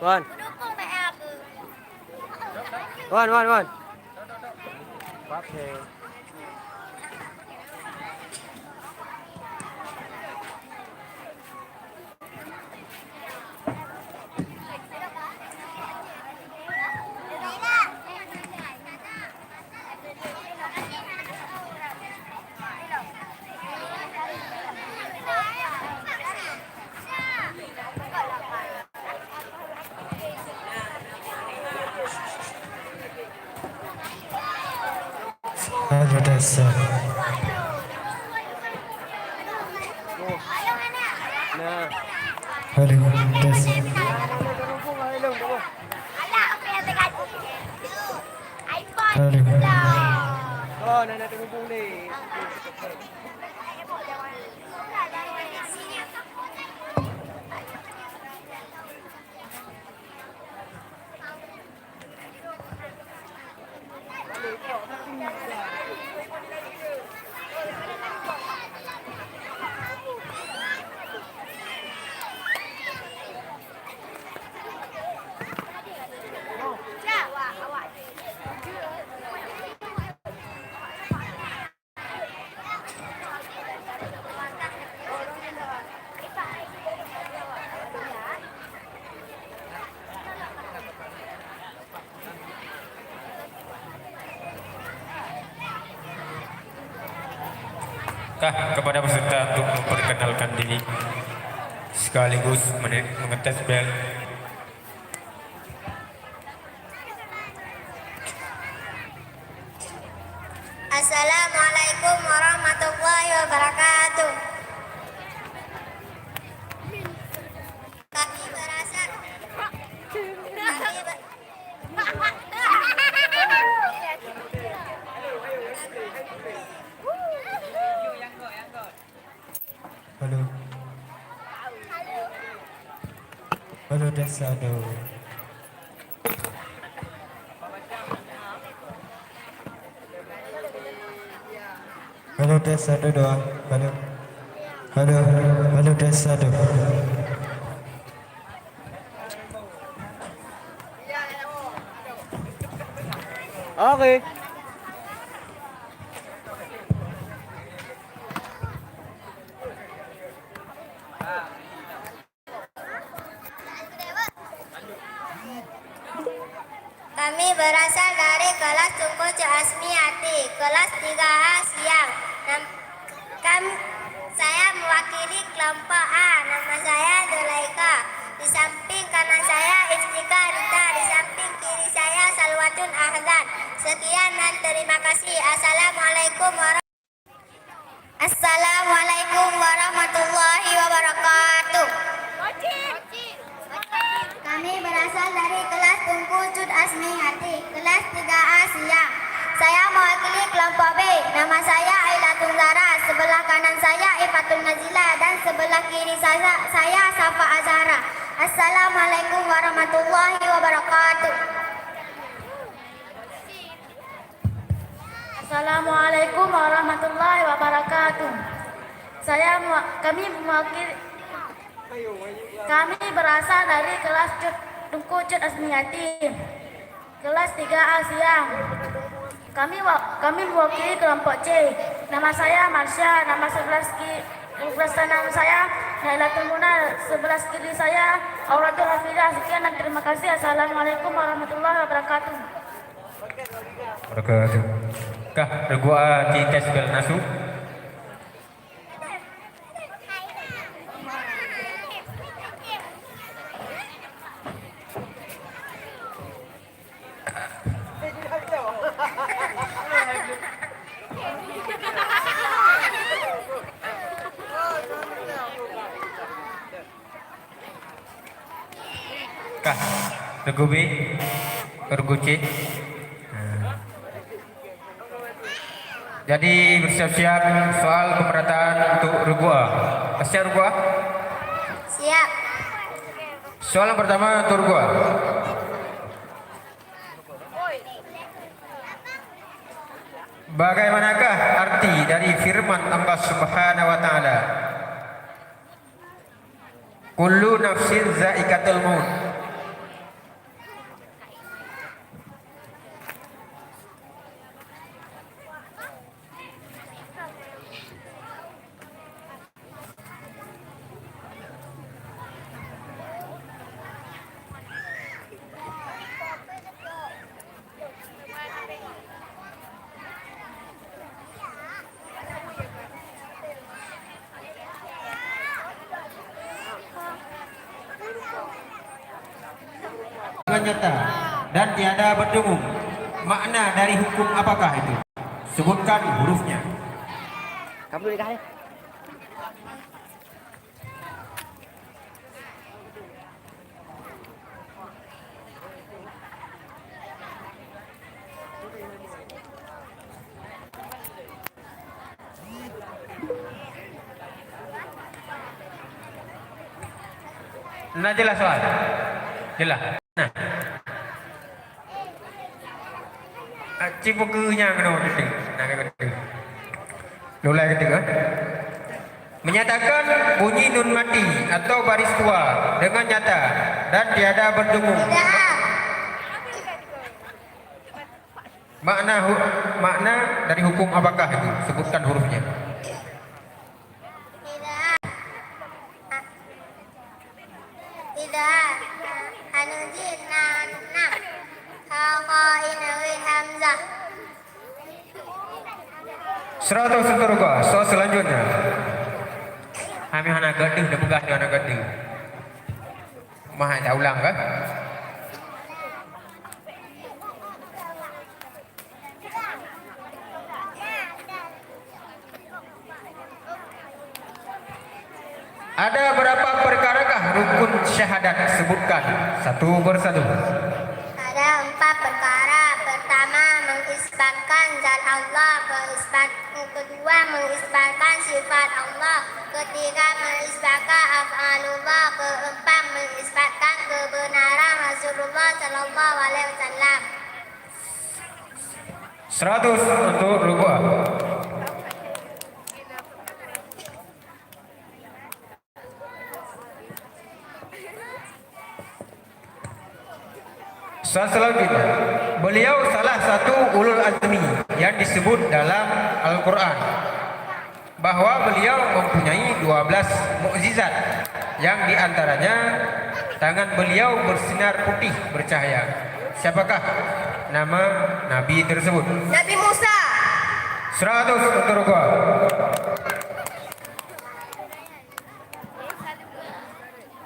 Wan. Wan. Oke. Halo dasar. Nah. Halo dasar. Halo. Oh, nana terhubung nih. Kah kepada peserta untuk memperkenalkan diri sekaligus mengetes bel. Assalamualaikum warahmatullahi wabarakatuh. Kami berasal Halo. Halo dasar. Halo dasar doa. Halo. Halo dasar doa. Oke. Kami berasal dari kelas Tungku Asmiati, kelas 3A siang. Saya mewakili kelompok A. Nama saya Zulaika. Di samping kanan saya Istika Rita. Di samping kiri saya Salwatun Ahzan. Sekian dan terima kasih. Assalamualaikum warahmatullahi wabarakatuh. Kami berasal dari kelas Tungku Asmiati, kelas 3A siang. Saya mewakili kelompok B. Nama saya Ailatun Zara. Sebelah kanan saya Ifatul Nazila dan sebelah kiri saya Safa Azhara. Assalamualaikum warahmatullahi wabarakatuh. Assalamualaikum warahmatullahi wabarakatuh. Kami berasal dari kelas Tungku Asmiati, kelas 3A siang. Kami mewakili kelompok C. Nama saya Marsha. Nama sebelah kanan saya Nailatul Muna. Sebelah kiri saya Auratul Hafidah. Sekian dan terima kasih. Assalamualaikum warahmatullahi wabarakatuh. Kah regua di tes bel nasu. Kah regu B, regu C. Jadi bersiap-siap soal pemerataan untuk regu A. Siap regu A? Siap. Soal yang pertama untuk regu A. Bagaimanakah arti dari firman Allah Subhanahu wa taala? Kullu nafsin za'iqatul maut. dengan nyata dan tiada berdengung. Makna dari hukum apakah itu? Sebutkan hurufnya. Kamu dulu nikahnya. Nah, jelas soal. Jelas. Nah. Cipukunya kena gitu. Nah, gitu. Mulai ketiga. Menyatakan bunyi nun mati atau baris tua dengan nyata dan tiada berdengung. Tidak. Makna dari hukum apakah itu? Sebutkan hurufnya. Tidak. Hanujin na Haqain win hamzah. 100 seterusnya. So selanjutnya. Kami anak gaduh, dah begah dia anak gaduh. Mah tak ulang kan? Ada berapa perkarakah rukun syahadat? Sebutkan satu persatu. Ada 4 perkara. Pertama, mengisbatkan zat Allah. Kedua, mengisbatkan sifat Allah. Ketiga, mengisbatkan af'alullah. Keempat, mengisbatkan kebenaran Rasulullah Sallallahu Alaihi Wasallam. 100 untuk rukun. Selanjutnya, beliau salah satu ulul azmi yang disebut dalam Al-Quran bahwa beliau mempunyai 12 mukjizat yang diantaranya tangan beliau bersinar putih bercahaya. Siapakah nama Nabi tersebut? Nabi Musa. 100 untuk rukun.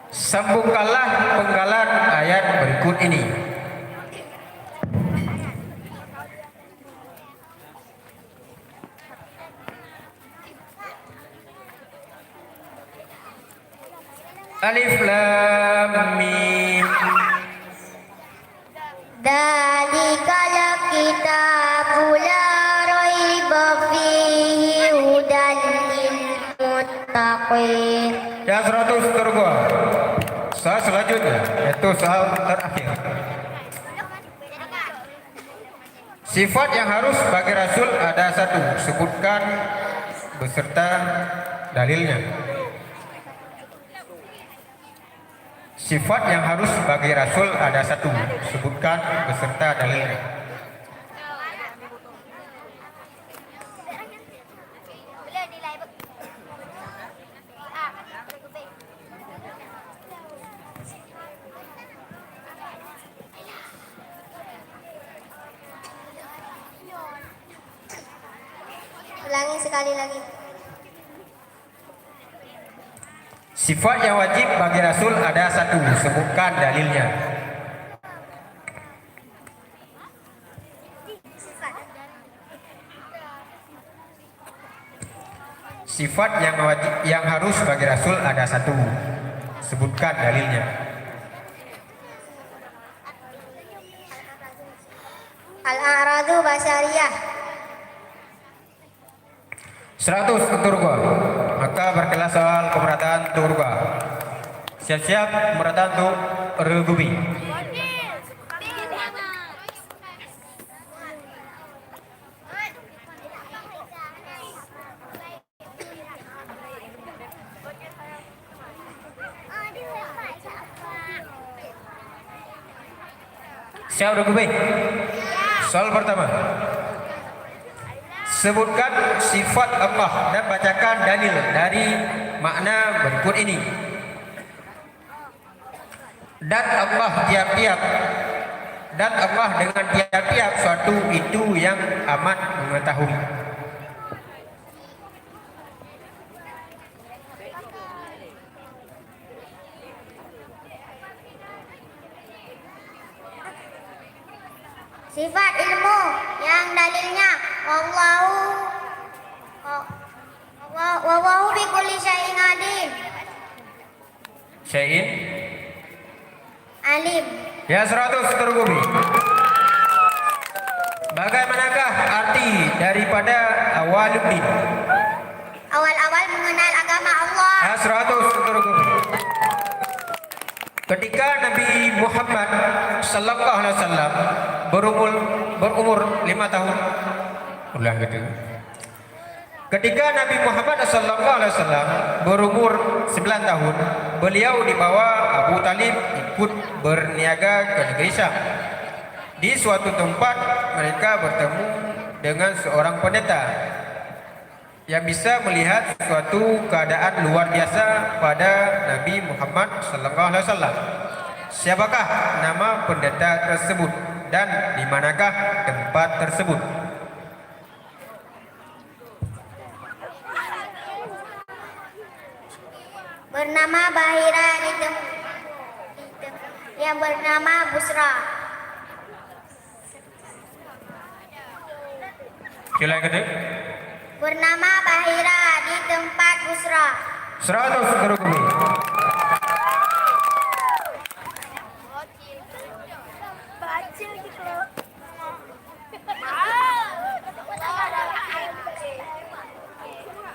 Sambungkanlah penggalan ayat berikut ini. Alif Lam Mim. Dzalikal kitabu la raiba fihi hudan lil muttaqin. Ya 100 tergua. Soal selanjutnya yaitu soal terakhir. Sifat yang harus bagi Rasul ada satu. Sebutkan beserta dalilnya. Sifat yang harus bagi Rasul ada satu. Sebutkan beserta dalilnya. Ulangi sekali lagi. Sifat yang wajib bagi Rasul ada satu. Sebutkan dalilnya. Sifat yang harus bagi Rasul ada satu. Sebutkan dalilnya. Al-a'radu basyariyah. 100 untuk gua. Maka berkelas soal pemerataan untuk gua. Siap-siap pemerataan untuk Regubi. Siap Regubi. Soal pertama. Sebutkan sifat Allah dan bacakan dalil dari makna berikut ini. Dan Allah dengan tiap-tiap suatu itu yang amat mengetahui. Sifat ilmu yang dalilnya wallahu bi kulli syai'in alim. Syai'in Alim. ya 100 Turgubi. Bagaimanakah arti daripada awaluddin? Awal-awal mengenal agama Allah. Ya 100 Turgubi. Ketika Nabi Muhammad sallallahu alaihi wasallam berumur 5 tahun. Ulang gitu. Ketika Nabi Muhammad sallallahu alaihi wasallam berumur 9 tahun, beliau dibawa Abu Talib ikut berniaga ke negeri Syam. Di suatu tempat mereka bertemu dengan seorang pendeta yang bisa melihat suatu keadaan luar biasa pada Nabi Muhammad sallallahu alaihi wasallam. Siapakah nama pendeta tersebut dan di manakah tempat tersebut? Bernama Bahira yang bernama Busra. Sila yang kedua. Bernama Bahira di tempat Busra. 100 Turgubi.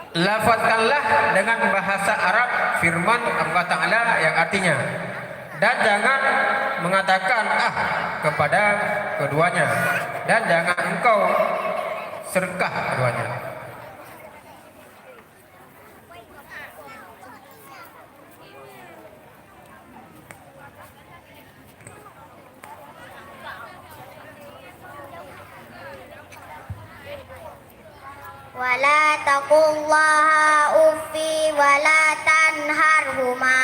Lafazkanlah dengan bahasa Arab firman Allah Ta'ala yang artinya, dan jangan mengatakan kepada keduanya, dan jangan engkau serkah keduanya. Wala taqullaha uffi wala tanharhuma.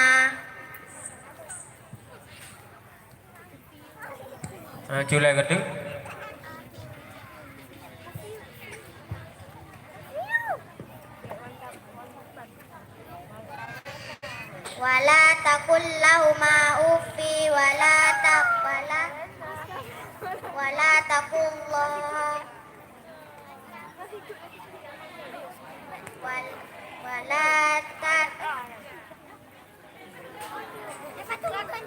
Sila yang kedua. Wala taqullahuma uffi wala taqullaha wala tan.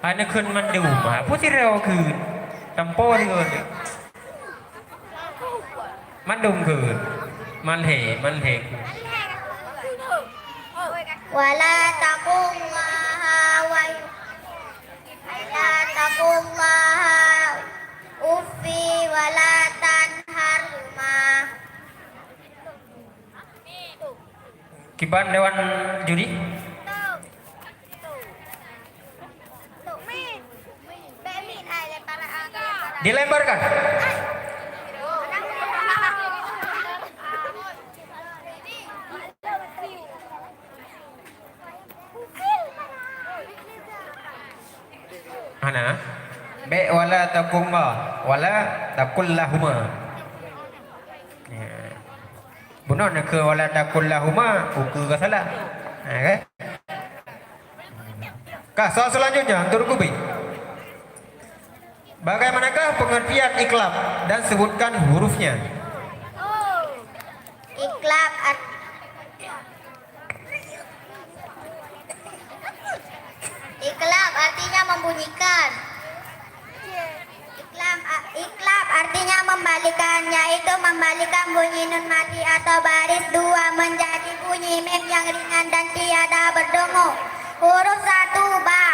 อันนี้คืนมันดูมาผู้ที่เราคือตัมโป้ที่เกินมันดุมคือมันเหก Wala taqullaha wala taqullaha uffi wala tanharhuma. Kiban Dewan Juri. Dilemparkan. Mana? Be wala taqumma wala taqullahuma. Benar nak ke wala taqullahuma uku ke salah. Okay? Kah soal selanjutnya Turgubi. Bagaimanakah pengertian iklab dan sebutkan hurufnya? Iklab artinya membunyikan. Iklab artinya membalikan, yaitu membalikan bunyi nun mati atau baris dua menjadi bunyi mim yang ringan dan tiada berdengung. Huruf 1 ba.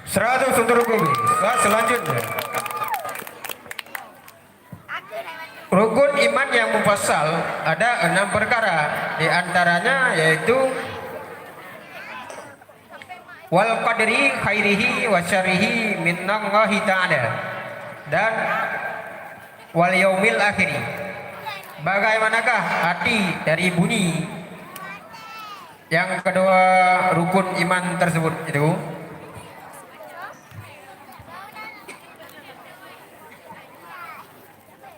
100 untuk Turgubi. Soal selanjutnya. Rukun iman yang mufassal ada 6 perkara, di antaranya yaitu wal qadri khairihi wa syarrihi minallahi ta'ala dan wal yaumil akhiri. Bagaimanakah arti dari bunyi yang kedua rukun iman tersebut itu?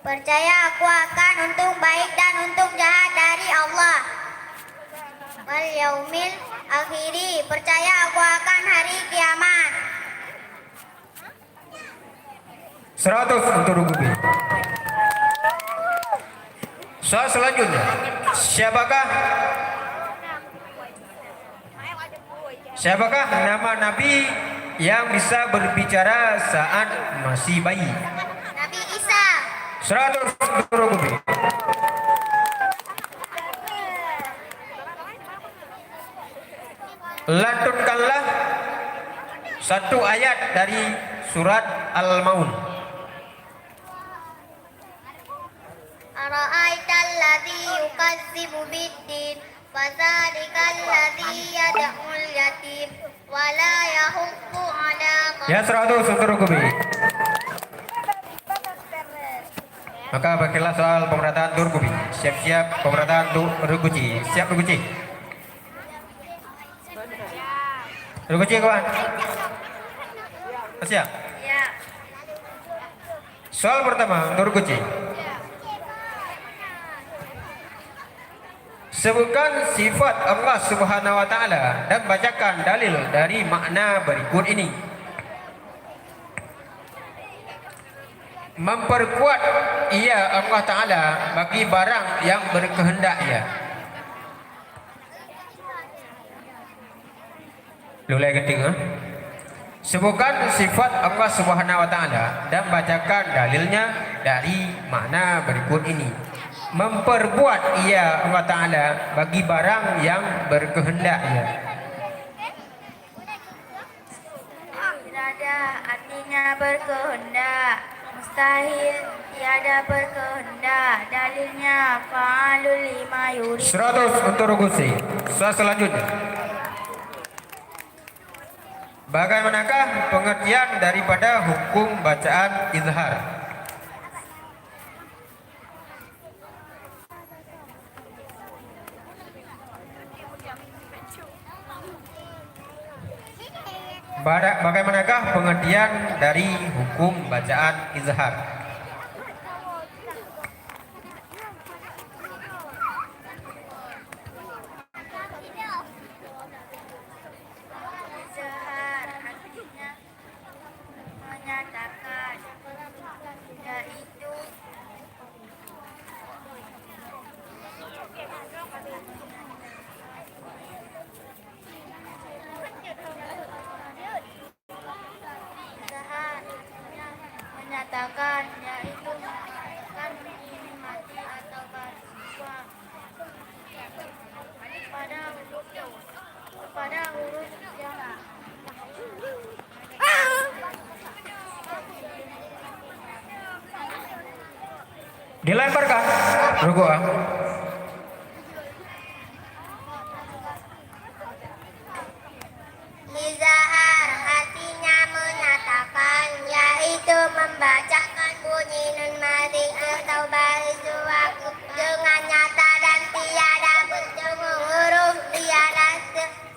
Percaya aku akan untung baik dan untung jahat dari Allah. Wal yaumil akhiri, percaya aku akan hari kiamat. 100 untuk Rugubi. Soal selanjutnya, siapakah nama Nabi yang bisa berbicara saat masih bayi? Nabi Isa. 100 untuk Rugubi. Lantunkanlah satu ayat dari surat Al-Maun. Ara'aital ladzi yukadzibu biddin fadzalikal ladzi yad'ul yatim wa la yahuddu 'ala Ya 100 untuk Rugubi. Maka bagilah soal pemerataan Rugubi. Siap-siap pemerataan Ruguci. Siap Ruguci. Ruguci kawan. Siap. Ya. Soal pertama untuk Ruguci. Sebutkan sifat Allah Subhanahu wa taala dan bacakan dalil dari makna berikut ini. Memperkuat ia Allah taala bagi barang yang berkehendak ia. Lulai ketiga. Sebutkan sifat Allah Subhanahu wa taala dan bacakan dalilnya dari makna berikut ini. Memperbuat ia Allah taala bagi barang yang berkehendak ia. Irada artinya berkehendak. Mustahil tiada berkehendak. Dalilnya fa'alul lima yurid. 100 untuk Rugusi. Soal selanjutnya. Bagaimanakah pengertian daripada hukum bacaan izhar? Bagaimanakah pengertian dari hukum bacaan izhar? Izhar artinya menyatakan, yaitu menyatakan, yaitu mengatakan mati atau bahwa pada huruf yang Dilemparkan. Rugu. Izhar artinya menyatakan, yaitu membacakan bunyi nun madi atau baris suatu dengan nyata dan tiada berdengung. Huruf ialah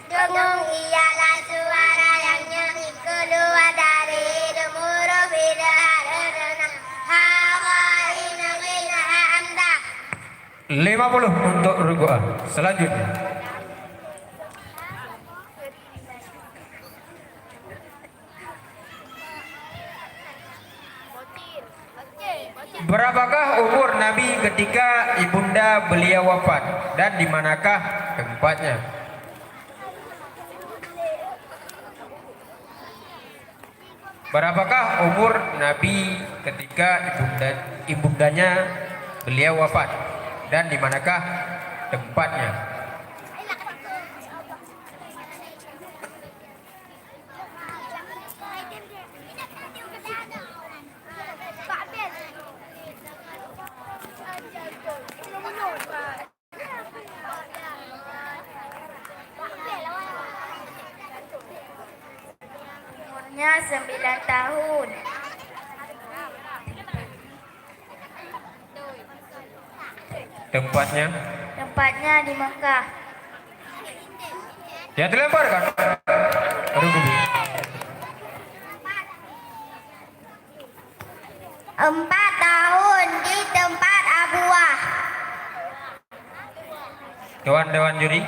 dengung ialah suara yang nyeri keluar dari hidung. Huruf izhar adalah hawa inna amda. 50 untuk Rugu. Selanjutnya. Berapakah umur Nabi ketika ibunda beliau wafat dan di manakah tempatnya? Berapakah umur Nabi ketika ibundanya beliau wafat dan di manakah tempatnya? umurnya 9 tahun. Tempatnya? Tempatnya di Mekah. Ya dilemparkan. Rugu. 4 tahun di tempat Abuah. Dewan juri.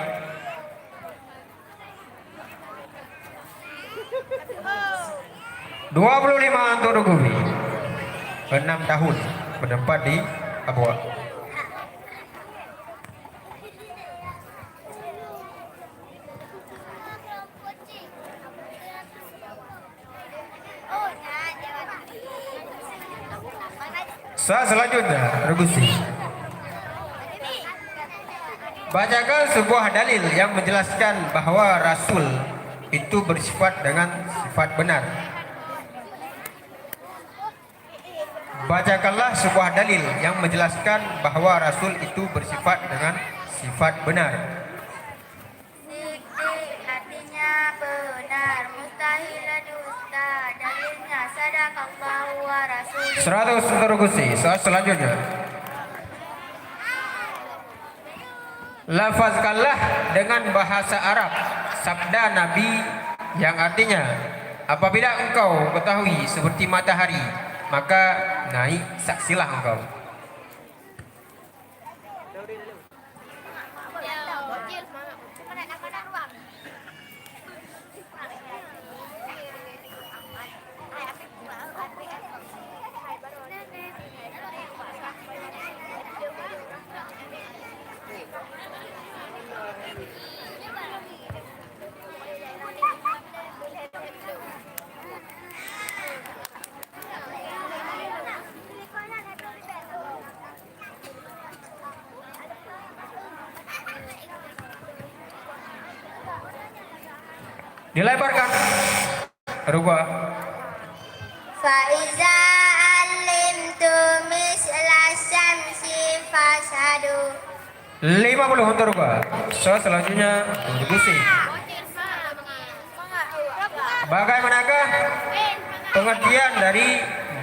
Dua 25 untuk Rugubi. 6 tahun menempat di Abwa. Selanjutnya, Regusi. Bacakan sebuah dalil yang menjelaskan bahwa Rasul itu bersifat dengan sifat benar. Bacakanlah sebuah dalil yang menjelaskan bahwa Rasul itu bersifat dengan sifat benar. Siddiq artinya benar, mustahil dusta, dalilnya sadaqallahu wa rasuluh. 100 untuk Regusi. Soal selanjutnya. Lafazkanlah dengan bahasa Arab sabda Nabi yang artinya, apabila engkau ketahui seperti matahari, maka naik saksilah engkau. Dilebarkan. Rubah. Faiza alimtu misla syamsi fashadu. 50 untuk Rubah. Soal selanjutnya untuk Regusi. Bagaimanakah pengertian dari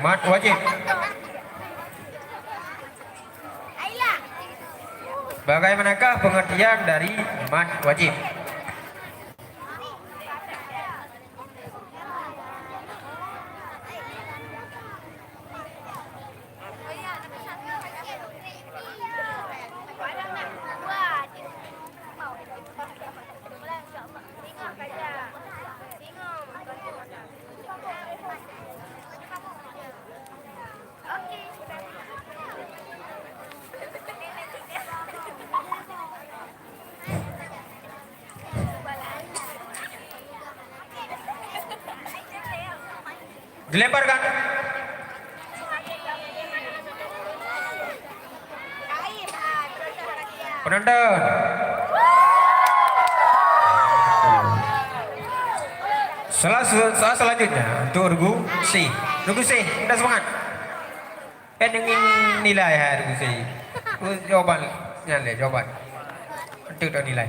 mat wajib? Bagaimanakah pengertian dari mat wajib? Dilemparkan. Penonton. Soal selanjutnya untuk Regusi. Regusi, udah semangat. Dengan nilai ya Regusi. Jawaban, jawaban. Untuk nilai.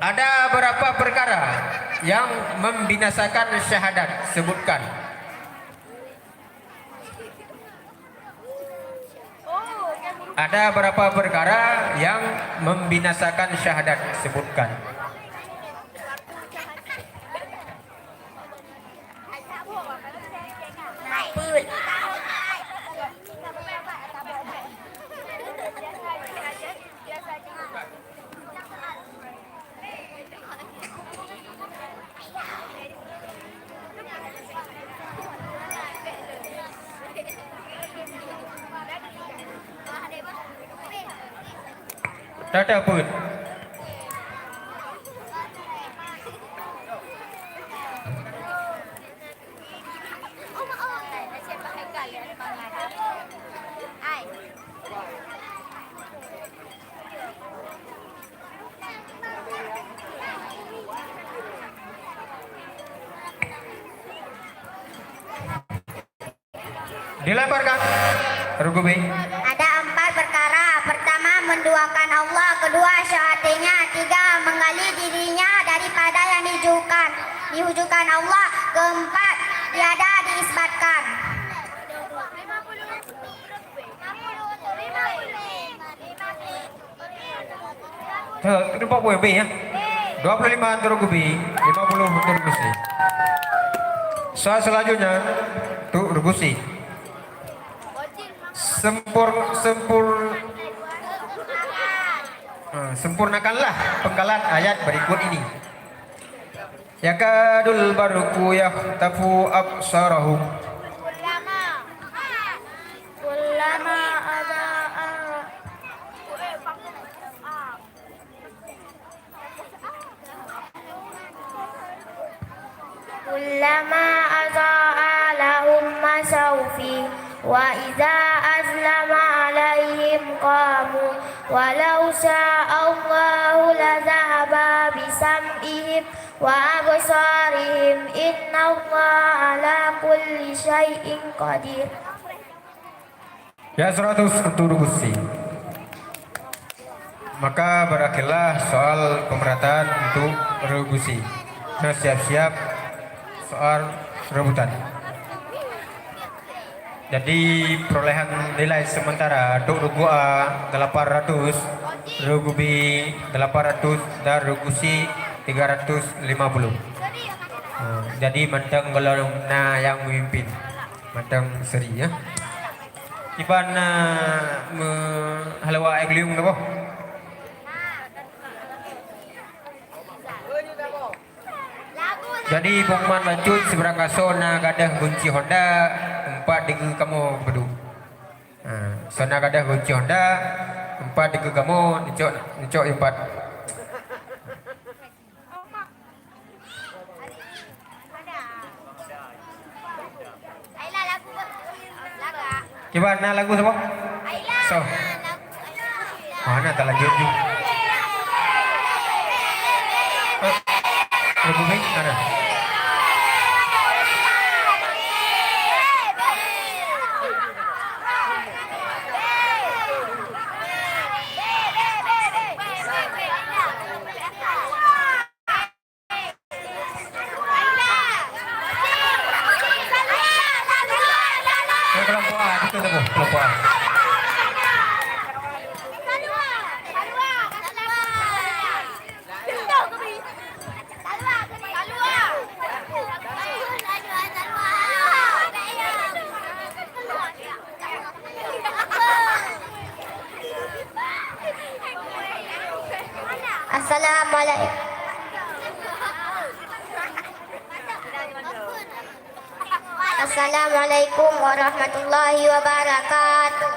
Ada beberapa perkara yang membinasakan syahadat, sebutkan. Ada beberapa perkara yang membinasakan syahadat, sebutkan. Dada pun. Dilemparkan. Rugubi. Ada 4 perkara. Pertama, menduakan Allah. Kedua, syahadatinya. 3, menggali dirinya daripada yang dihujukan Allah. Keempat, tiada diisbatkan. Kenapa boleh B ya? 25 untuk Rugubi, 50 untuk Regusi. Soal selanjutnya untuk Regusi. Sempurnakanlah penggalan ayat berikut ini. Yakadul barqu yahtafu absarahum. kullama aza'a lahum masawfi wa idza azlama alaihim qamu walau sya'allahu la dhahaba bisam'ihim wa absarihim innallaha ala kulli syai'in qadir. Ya 100 untuk rugusi. Maka berakhirlah soal pemerataan untuk rugusi. Nah, siap-siap soal rebutan. Jadi perolehan nilai sementara untuk rugu A 800, rugu B 800 dan rugu C 350. Jadi mantang golongan yang memimpin, mantang seri ya. Iban halawa eglium nabo. Jadi pengumuman lanjut seberang sona gadah kunci Honda 4 digu kamu bedu. Sona gadah kunci Honda 4 digu kamu nicok 4. Gimana lagu semua? So. Mana tak lanjut ni? Lagu baik mana? Kelompok A, itu tu kelompok A. Assalamualaikum. Assalamualaikum warahmatullahi wabarakatuh.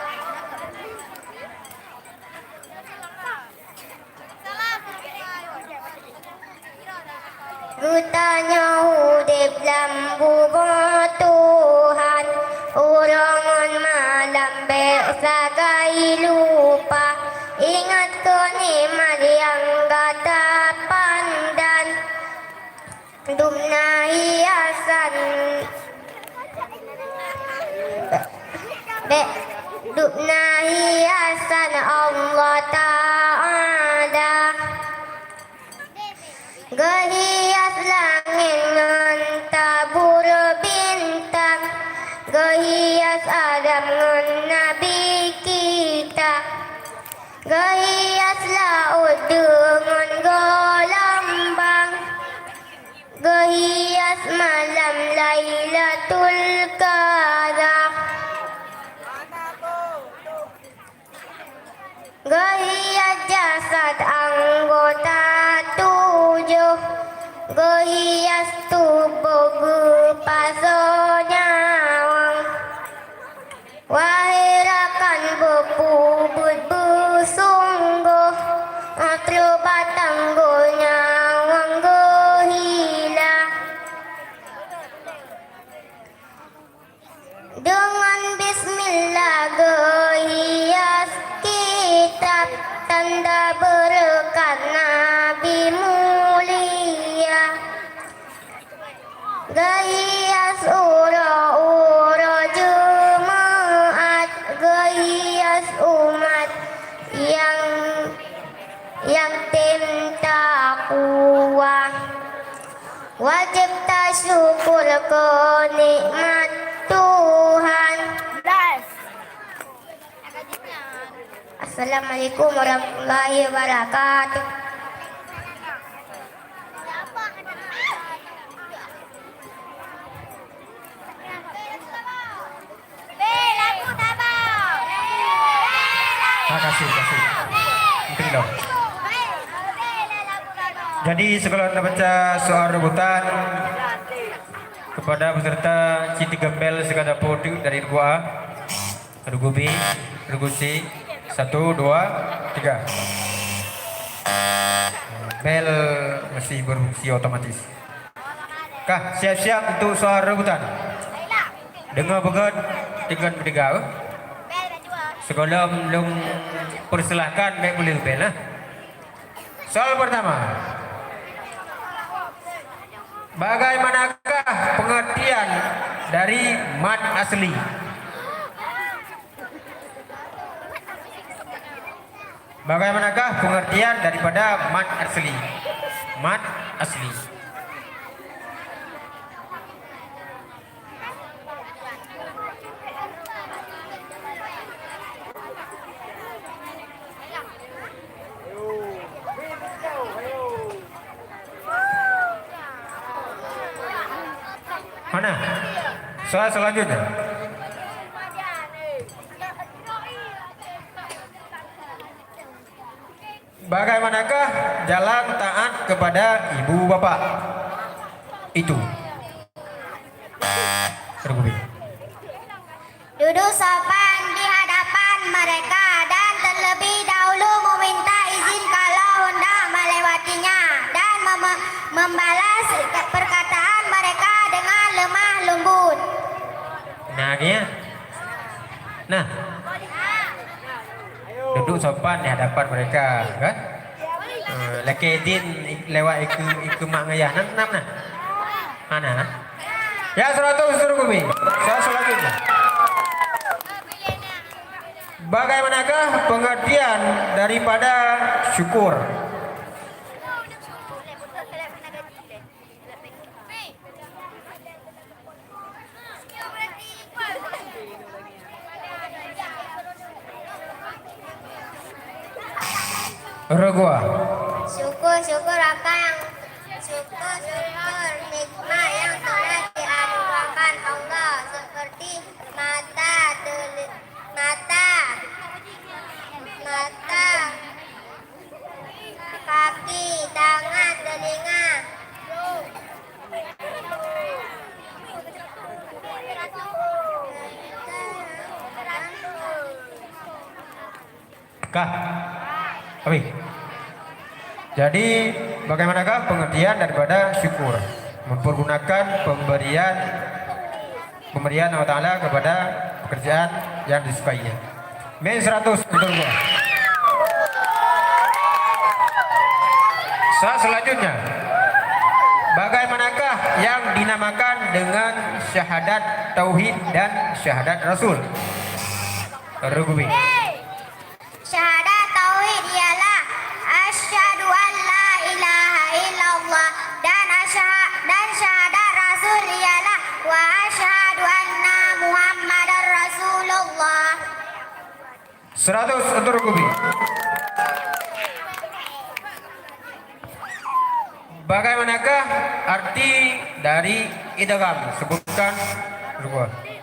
Rutanya hudib lambu Tuhan, urangan malam bersagai lupa. Ingat ke nikmat yang gata pandan, dumna hiasan dubna hiasan Allah Ta'ala. Gehias langit ngan tabur bintang, gehias Adam ngan Nabi kita, gehias laut dengan gelombang, gehias malam Lailatul Qadar. Gehias jasad anggota 7, gehias tubuh gepaso nyawang, wahirakan bepubut bersungguh, atru batanggo nyawang gehila. Dengan bismillah gehias kitab, tanda berkat Nabi mulia. Gehias ura-ura jemaat, gehias umat yang tim takwa. Wajib tasyukur ke nikmat Tuhan. Assalamualaikum warahmatullahi wabarakatuh. Kasih. Mungkin dong. Jadi sekolah anda baca soal rebutan kepada peserta Citi Gembel sekadar podium dari Regu A, Regu B, Regu C, 1, 2, 3. Bel masih berfungsi otomatis. Kah, siap-siap untuk soal rebutan. Dengar begat dengan bertiga. Sebelum belum persilahkan baik boleh bel. Soal pertama. Bagaimanakah pengertian dari mat asli? Bagaimanakah pengertian daripada mat asli? Mat asli. Mana? Soal selanjutnya. Bagaimanakah jalan taat kepada ibu bapak? Itu. Tergubi. Duduk sopan di hadapan mereka dan terlebih dahulu meminta izin kalau hendak melewatinya dan membalas perkataan mereka dengan lemah lembut. Nah dia. Nah. Duduk sopan di hadapan mereka, kan? Laki din lewat iku mak ngayah nak nah. Mana? Ya 100 suruh kami. Soal selanjutnya. Bagaimanakah pengertian daripada syukur? Regua. Syukur apa yang syukur nikmat yang telah dianugerahkan Allah seperti mata, kaki, tangan, telinga. Kah? Abi. Jadi bagaimanakah pengertian daripada syukur? Mempergunakan pemberian Allah Ta'ala kepada pekerjaan yang disukainya. Min 100 untuk gua. Soal selanjutnya. Bagaimanakah yang dinamakan dengan syahadat tauhid dan syahadat rasul? Rugubi. Syahadat tauhid ialah asyhadu an la ilaha illallah dan syahadat rasul ialah wa asyhadu anna muhammadar rasulullah. 100 untuk Rugubi. Bagaimanakah arti dari idgham? Sebutkan Rugubi.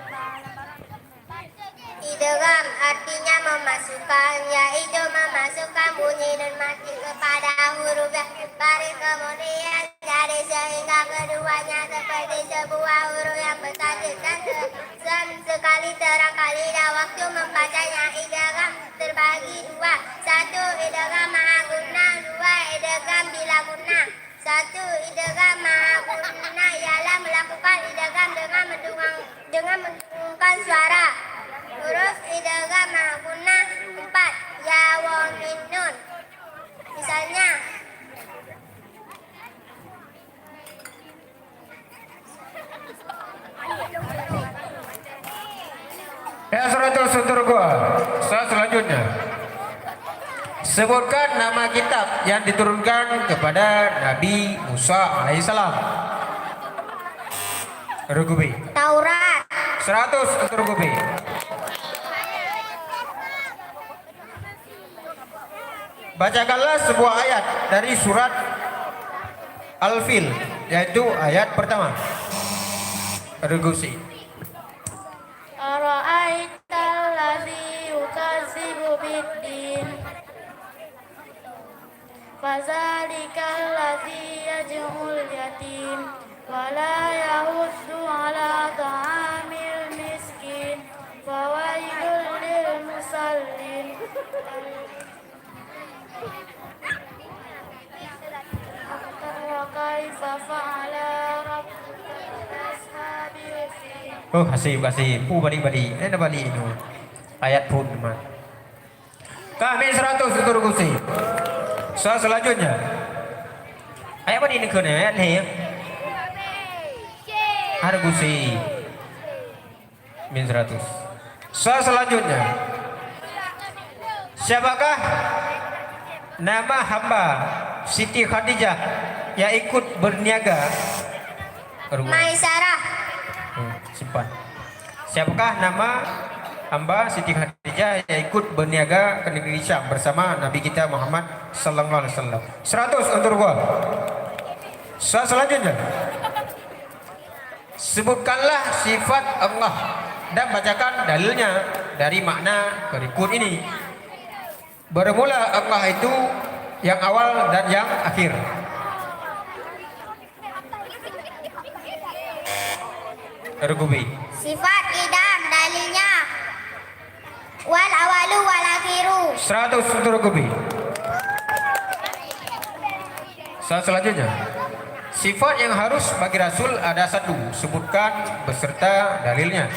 Idgham artinya memasukkan, yaitu memasukkan bunyi dan mati kepada huruf yang baris kemudian jadi sehingga keduanya seperti sebuah huruf yang bertajukan sekali terangkali dan waktu membacanya. Idgham terbagi dua, satu idgham ma'aguna, dua idgham bila guna. Satu idgham ma'aguna ialah melakukan idgham dengan mendengungkan suara. Huruf idgham ma'aguna 4, ya, waw, mim, nun. Misalnya Ya 100 untuk gua. Soal selanjutnya. Sebutkan nama kitab yang diturunkan kepada Nabi Musa alaihissalam. Rugubi. Taurat. 100 untuk Rugubi. Bacakanlah sebuah ayat dari surat Al-Fil, yaitu ayat pertama. Rugusi. Ara'aital ladzi yukadzibu biddin Fazalikal ladzi yaj'ul yatim wa la yahuddu ala ta'amil miskin fawailul lil musallin. Wa kaifa fa'ala Oh, kasih pu badi ada bali itu ayat pun mah kami 100 untuk rugusi. Selanjutnya ayat badi ini kena ayat ni ada gusi min 100. Selanjutnya siapakah nama hamba Siti Khadijah yang ikut berniaga? Maisarah. Simpan. Siapakah nama hamba Siti Khadijah yang ikut berniaga ke negeri Syam bersama Nabi kita Muhammad sallallahu alaihi wasallam? 100 untuk gua. Selanjutnya sebutkanlah sifat Allah dan bacakan dalilnya dari makna berikut ini. Bermula Allah itu yang awal dan yang akhir. Argubi. Sifat idam dalilnya wal awalu wal akhiru. 100 untuk Argubi. Selanjutnya sifat yang harus bagi Rasul ada satu. Sebutkan beserta dalilnya.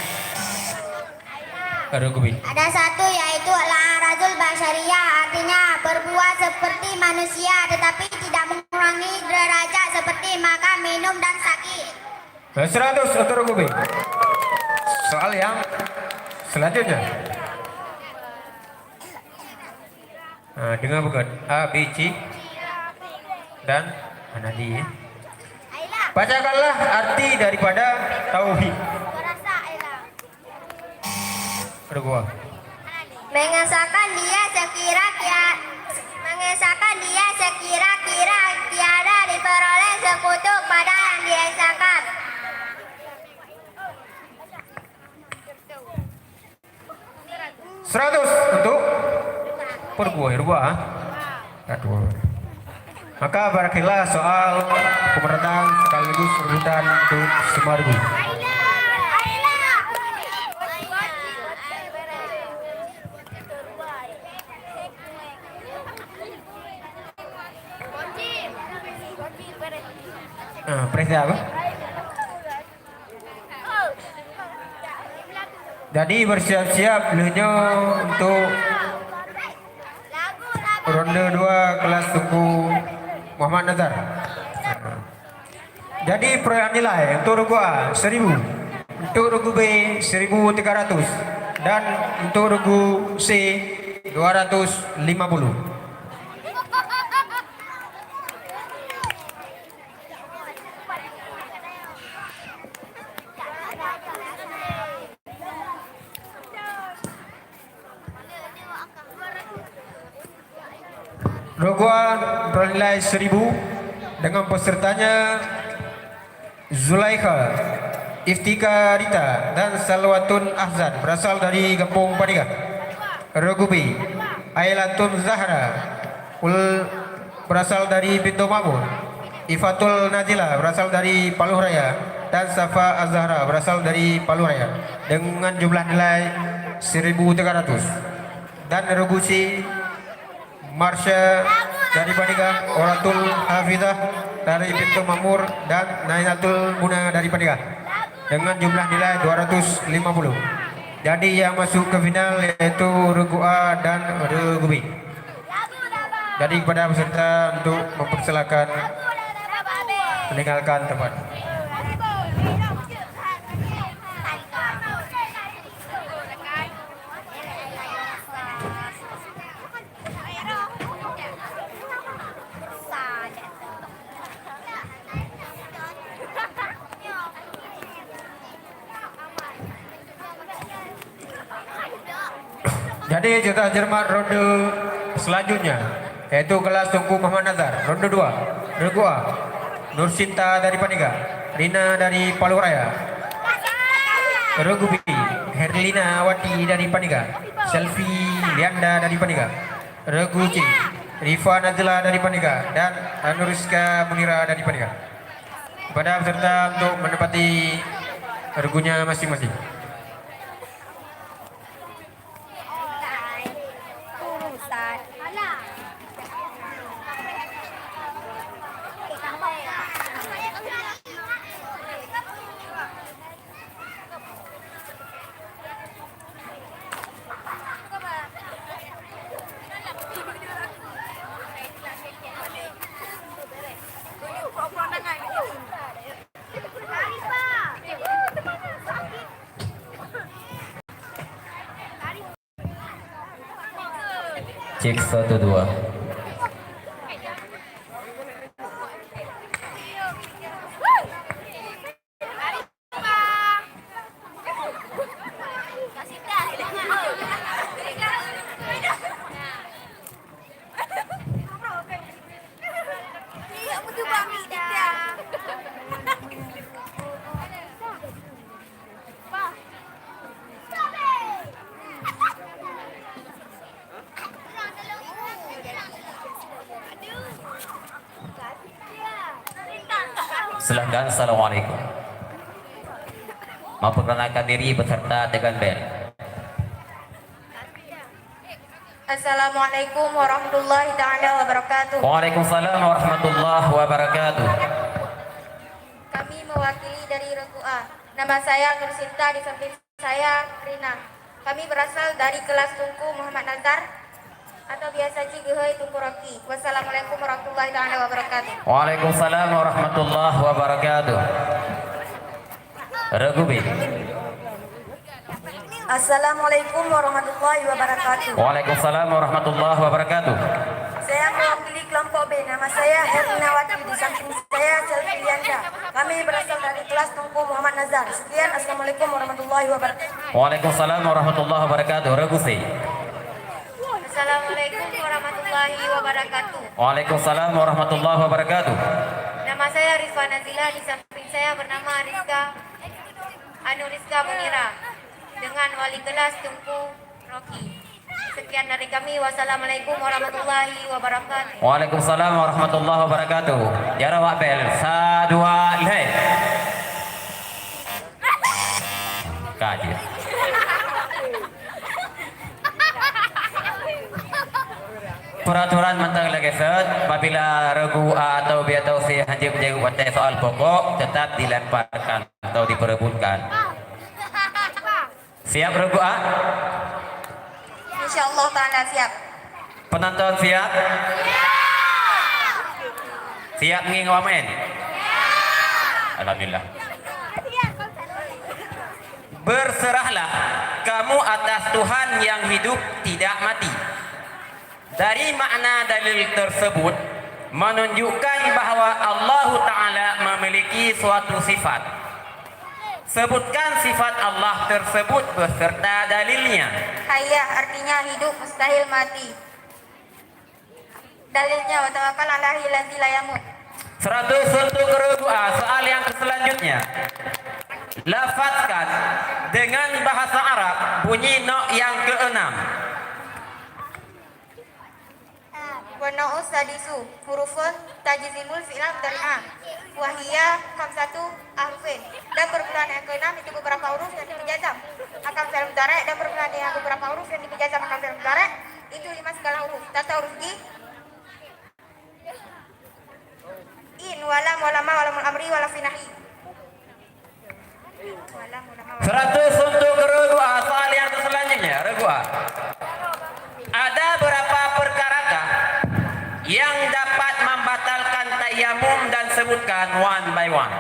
Argubi. Ada satu yaitu al-arazul basyariyah, artinya berbuat seperti manusia tetapi tidak mengurangi derajat seperti makan, minum dan sakit. 100 untuk Argubi. Soal yang selanjutnya. Nah, dengar bukan A, B, C dan Anadi. Bacakanlah arti daripada tauhid. Kedua. Mengesahkan dia sekira-kira tiada diperoleh sekutu pada yang diesakan. 100 untuk perbuah. Kedua. Maka berakhirlah soal kemerdekaan sekaligus rebutan untuk Semargo. Presiden apa? Jadi bersiap-siap dulunya untuk ronde 2 kelas tunggu Muhammad Nazar. Jadi perolehan nilai untuk regu A 1000, untuk regu B 1300 dan untuk regu C 250. Rogoan bernilai 1000 dengan pesertanya Zulaikha, Iftika Rita dan Salwatun Ahzan berasal dari Kampung Paniga. Rogubi Ailatun Zahra berasal dari Pintu Makmur. Ifatul Nazila berasal dari Paluh Raya dan Safa Azhara berasal dari Paluh Raya dengan jumlah nilai 1300. Dan Rogusi Marsha dari Paniga, Oratul Hafizah dari Pintu Makmur dan Nainatul Muna dari Paniga dengan jumlah nilai 250. Jadi yang masuk ke final yaitu regu A dan regu B. Jadi kepada peserta untuk mempersilakan meninggalkan tempat. Jadi jatah cermat ronde selanjutnya yaitu kelas Tungku Muhammad Nazar. Ronde 2 regu A Nur Sinta dari Paniga, Rina dari Paluh Raya. Regu B Herlina Wati dari Paniga, Selfie Lianda dari Paniga. Regu C Rifa Nazila dari Paniga dan Anuriska Munira dari Paniga. Kepada peserta untuk menempati regunya masing-masing. Cek 1 2. Silahkan. Assalamualaikum. Memperkenalkan diri beserta dengan bel. Assalamualaikum warahmatullahi taala wabarakatuh. Waalaikumsalam warahmatullahi wabarakatuh. Kami mewakili dari Regu A. Nama saya Nur Sinta, di samping saya Rina. Kami berasal dari kelas Tunku Muhammad Nazar atau biasa Cigehoi Tunku Rocky. Wassalamualaikum warahmatullahi taala wabarakatuh. Waalaikumsalam warahmatullahi wabarakatuh. Regu B. Assalamualaikum warahmatullahi wabarakatuh. Waalaikumsalam warahmatullahi wabarakatuh. Saya mewakili kelompok B. Nama saya Hernawati, di samping saya Selvianda. Kami berasal dari kelas Tunku Muhammad Nazar. Sekian, assalamualaikum warahmatullahi wabarakatuh. Waalaikumsalam warahmatullahi wabarakatuh. Regu C. Assalamualaikum warahmatullahi wabarakatuh. Waalaikumsalam warahmatullahi wabarakatuh. Nama saya Rizwan Nazila, di samping saya bernama Rizka Munira dengan wali kelas Tunku Rocky. Sekian dari kami. Wassalamualaikum warahmatullahi wabarakatuh. Waalaikumsalam warahmatullahi wabarakatuh. Jarawak bel. 1 2 leh. Kadir. Peraturan mentang lagi set, apabila Regu A atau B atau C hanya menjawab soal pokok, tetap dilemparkan atau diperebutkan. Siap Regu A? Insyaallah taala siap. Penonton siap? Siap ngingomen? Alhamdulillah. Berserahlah kamu atas Tuhan yang hidup tidak mati. Dari makna dalil tersebut menunjukkan bahwa Allah Ta'ala memiliki suatu sifat. Sebutkan sifat Allah tersebut beserta dalilnya. Hayah artinya hidup, mustahil mati. Dalilnya wa tawakkal alahi lazi la yamut. 100 untuk Regu A. Soal yang selanjutnya. Lafazkan dengan bahasa Arab bunyi no yang keenam. Wa na'us sadisu hurufun tajzimul fi'il mudhari'ah wa hiya khamsatu ahrufin. Dan perbulan yang keenam itu beberapa huruf yang dipejazam akan fi'il mudhari', dan perbulan yang beberapa huruf yang dipejazam akan fi'il mudhari' itu 5 skala huruf. Tata huruf J, in, walam, walama, walamul amri, walafinahi. 100 untuk Regu A. Soal yang selanjutnya, Regu A. Ada berapa perkarakah yang dapat membatalkan tayamum, dan sebutkan one by one.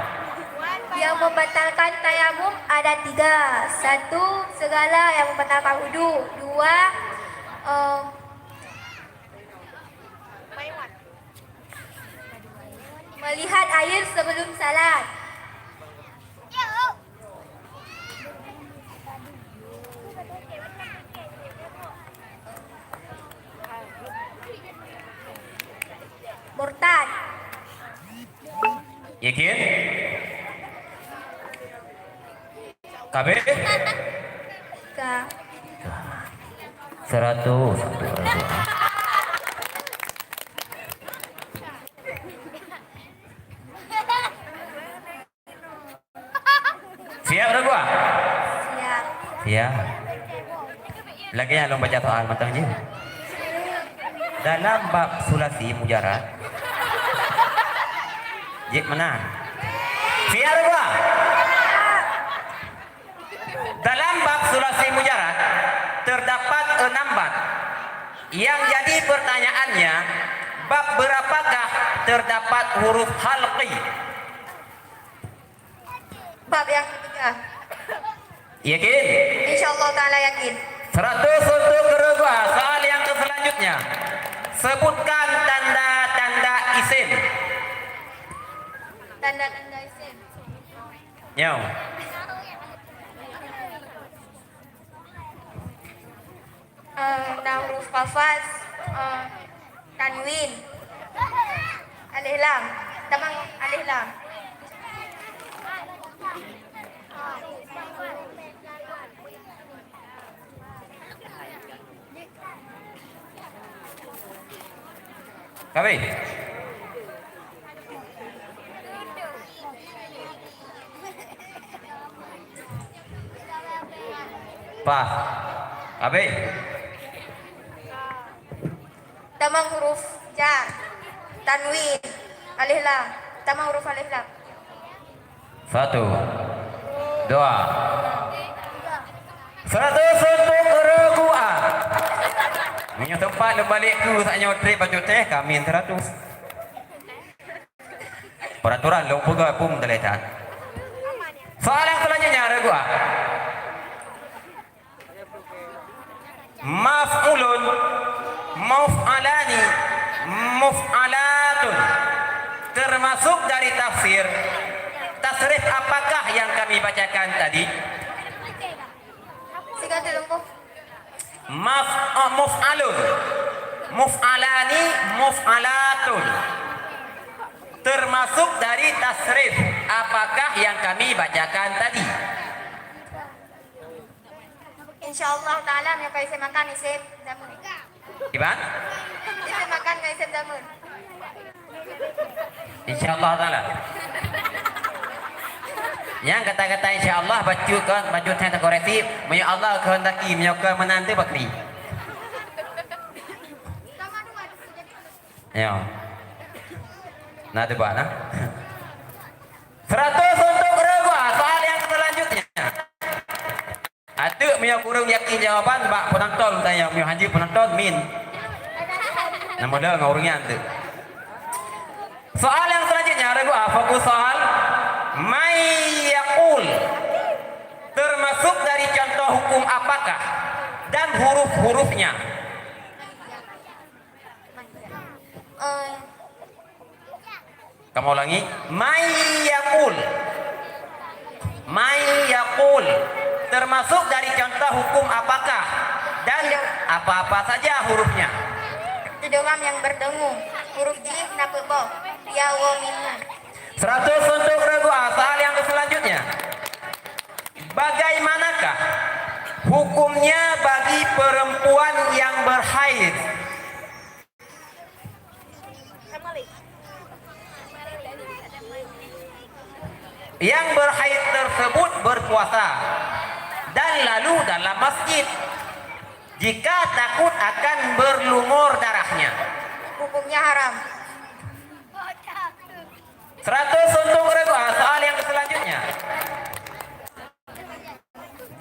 Yang membatalkan tayamum ada 3. 1, segala yang membatalkan wudu. 2, melihat air sebelum salat. Murtad. Yakin? KB? 100. Siap Regu A? Siap. Siap. Lagi yang baca soal matangnya. Dalam bab sulasi mujarad, Jik menang. Siap Regu A? Dalam bab sulasi mujarad terdapat 6 bab. Yang jadi pertanyaannya, bab berapakah terdapat huruf halqi? Bab yang ketiga. Yakin? Insyaallah taala yakin. 100 untuk Regu A. Soal yang selanjutnya. selanjutnya. Sebutkan tanda-tanda isim. Tanda-tanda isim. Nyaw. Enam huruf qafas, tanwin, alif lam, tamang alif lam. Kami. Pas. Kami. Tamang huruf jar, tanwin, alif lam, tamang huruf alif lam. 1 2 100 untuk Regua. Punya tempat le balik ku tak nyotrip baju teh kami 100. Peraturan lo pegawai pun terletak. Soal yang selanjutnya Regua. Maf'ulun, maf'alani, maf'alatun. Termasuk dari tafsir. Tasrif apakah yang kami bacakan tadi? Siga tulungku. Maf'alun, maf'alani, maf'alatun. Termasuk dari tasrif apakah yang kami bacakan tadi? Insyaallah taala yang kay makan isim damun. Iban? Isim makan kay isim damun. InsyaAllah ta'ala. Yang kata-kata insyaAllah baju saya terkoreksi. Menurut Allah kehendaki menyokong menantu bakri. Ya. Nah tu nah. 100 untuk Regua. Soal yang selanjutnya. Atuk punya kurung yakin jawaban bak penonton tanya punya haji penonton min. Nama dia ngurungnya tu. Soal yang selanjutnya Regua fokus soal Mayyakul. Termasuk dari contoh hukum apakah dan huruf-hurufnya. Kamu ulangi. Mayyakul. Mayyakul. Termasuk dari contoh hukum apakah dan apa-apa saja hurufnya. Idgham yang berdengung, huruf jim napa bo, ya wa min. 100 untuk Regua. Soal yang selanjutnya. Bagaimanakah hukumnya bagi perempuan yang berhaid? Yang berhaid tersebut berpuasa dan lalu dalam masjid jika takut akan berlumur darahnya. Hukumnya haram. 100 untuk Regua. Soal yang selanjutnya.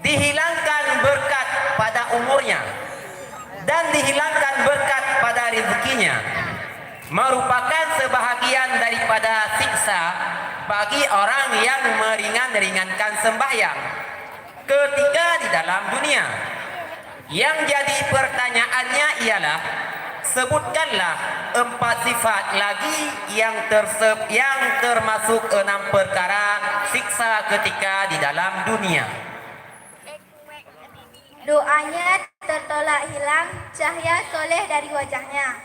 Dihilangkan berkat pada umurnya dan dihilangkan berkat pada rezekinya merupakan sebahagian daripada siksa bagi orang yang meringankan sembahyang ketika di dalam dunia. Yang jadi pertanyaannya ialah sebutkanlah 4 sifat lagi yang termasuk 6 perkara siksa ketika di dalam dunia. Doanya tertolak hilang cahaya soleh dari wajahnya.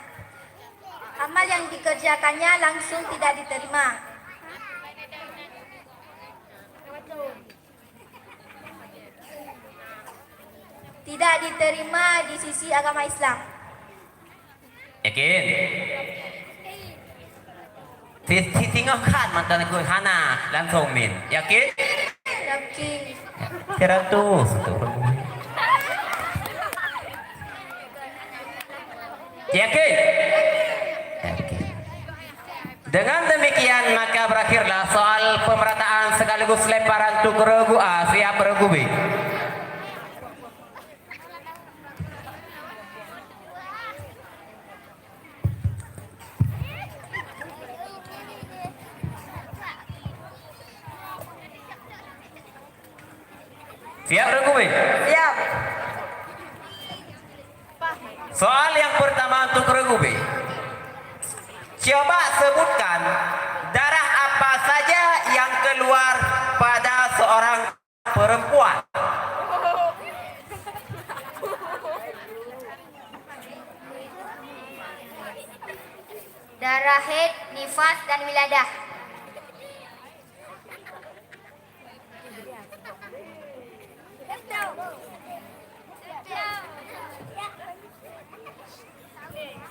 Amal yang dikerjakannya langsung tidak diterima. Tidak diterima di sisi agama Islam. Yakin? Tinggal kan mantan aku Hana langsung min. Yakin? Yakin. 100 untuk Yakin? Yakin. Dengan demikian maka berakhirlah soal pemerataan sekaligus lemparan untuk Regu A. Siap Regu B. Siap Regu B? Siap. Soal yang pertama untuk regu B. Coba sebutkan darah apa saja yang keluar pada seorang perempuan. Darah haid, nifas, dan wiladah.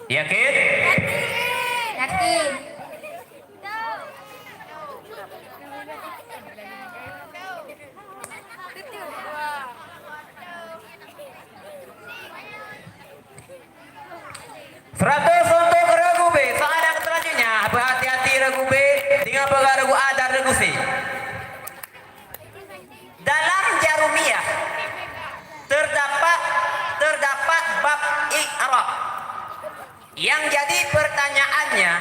Yakin? Yakin. Seratus untuk regu B. Soal yang selanjutnya, berhati-hati regu B dengan regu A dan regu C. Dalam Jarumiyah terdapat bab i'rab. Yang jadi pertanyaannya,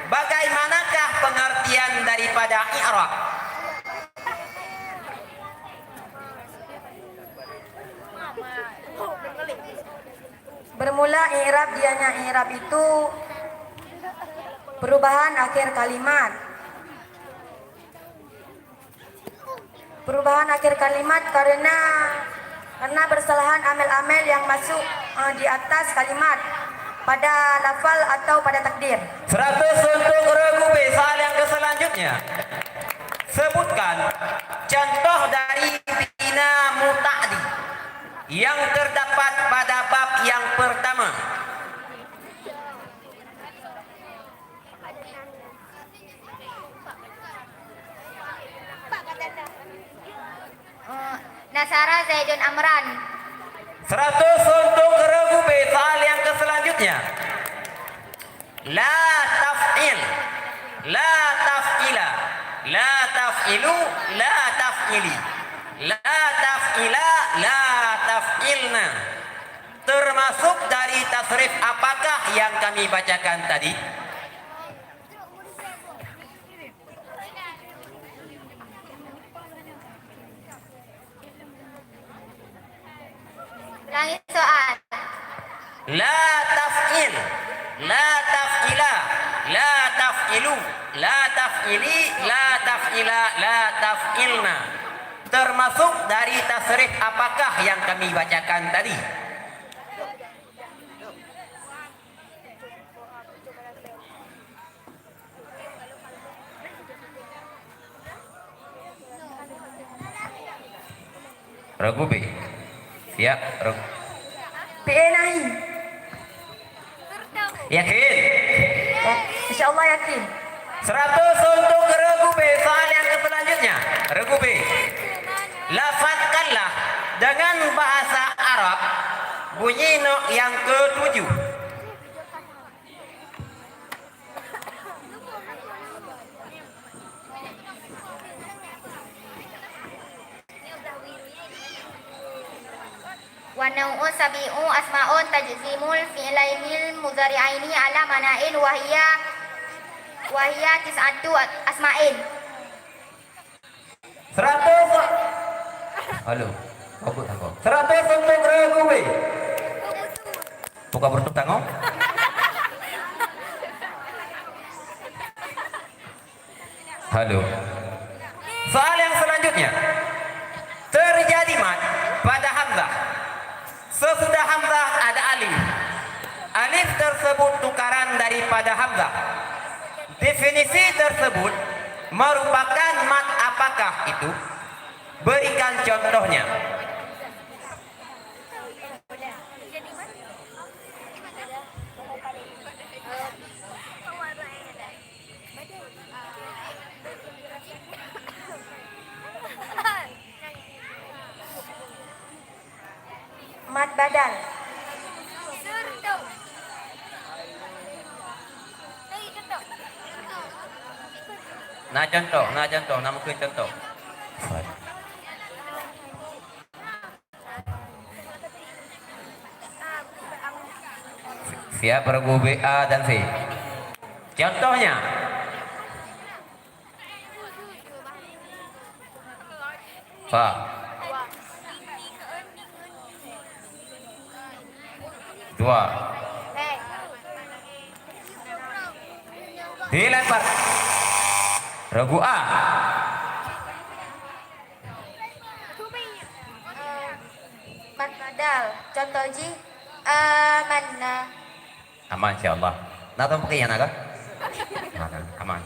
bagaimanakah pengertian daripada i'rab? Bermula i'rab, dianya i'rab itu perubahan akhir kalimat. Perubahan akhir kalimat karena bersalahan amel-amel yang masuk di atas kalimat pada lafal atau pada takdir. 100 untuk regu B. Soal yang selanjutnya, sebutkan contoh dari bina muta'di yang terdapat pada bab yang pertama. Nasara Zaidun Amran. 100 untuk regu B. Soal yang selanjutnya, la taf'il, la taf'ila, la taf'ilu, la taf'ili, la taf'ila, la taf'ilna. Termasuk dari tasrif apakah yang kami bacakan tadi? Ulangi soal. La taf'il, la taf'ila, la taf'ilu, la taf'ili, la taf'ila, la taf'ilna. Termasuk dari tasrif apakah yang kami bacakan tadi? Regu B. Siap, regu. PE nahi. Yakin? Ya, insyaallah yakin. 100 untuk regu B. Soal yang selanjutnya, regu B. Lafadzkanlah dengan bahasa Arab bunyi no yang ke-7. Wa nau'u sabi'u asma'un tajzimul fi'lainil mudhari'aini ala mana'in wa hiya tis'atu asma'in. 100. Halo. Kabut tanggung. 100 untuk regu B. Buka bertuk tanggung. Halo. Soal yang selanjutnya. Terjadi mat pada hamzah. Sesudah hamzah ada alif. Alif tersebut tukaran daripada hamzah. Definisi tersebut merupakan mat apakah itu? Berikan contohnya. Mat badal. Nah contoh, nama ke contoh. Siap regu B, A dan C. Contohnya. Pak. Dua. Dilempar. Regu A. Mat Madal. Contoh ji. Amanna. Aman insyaallah. Nah, tahu pakai yang naga? Aman.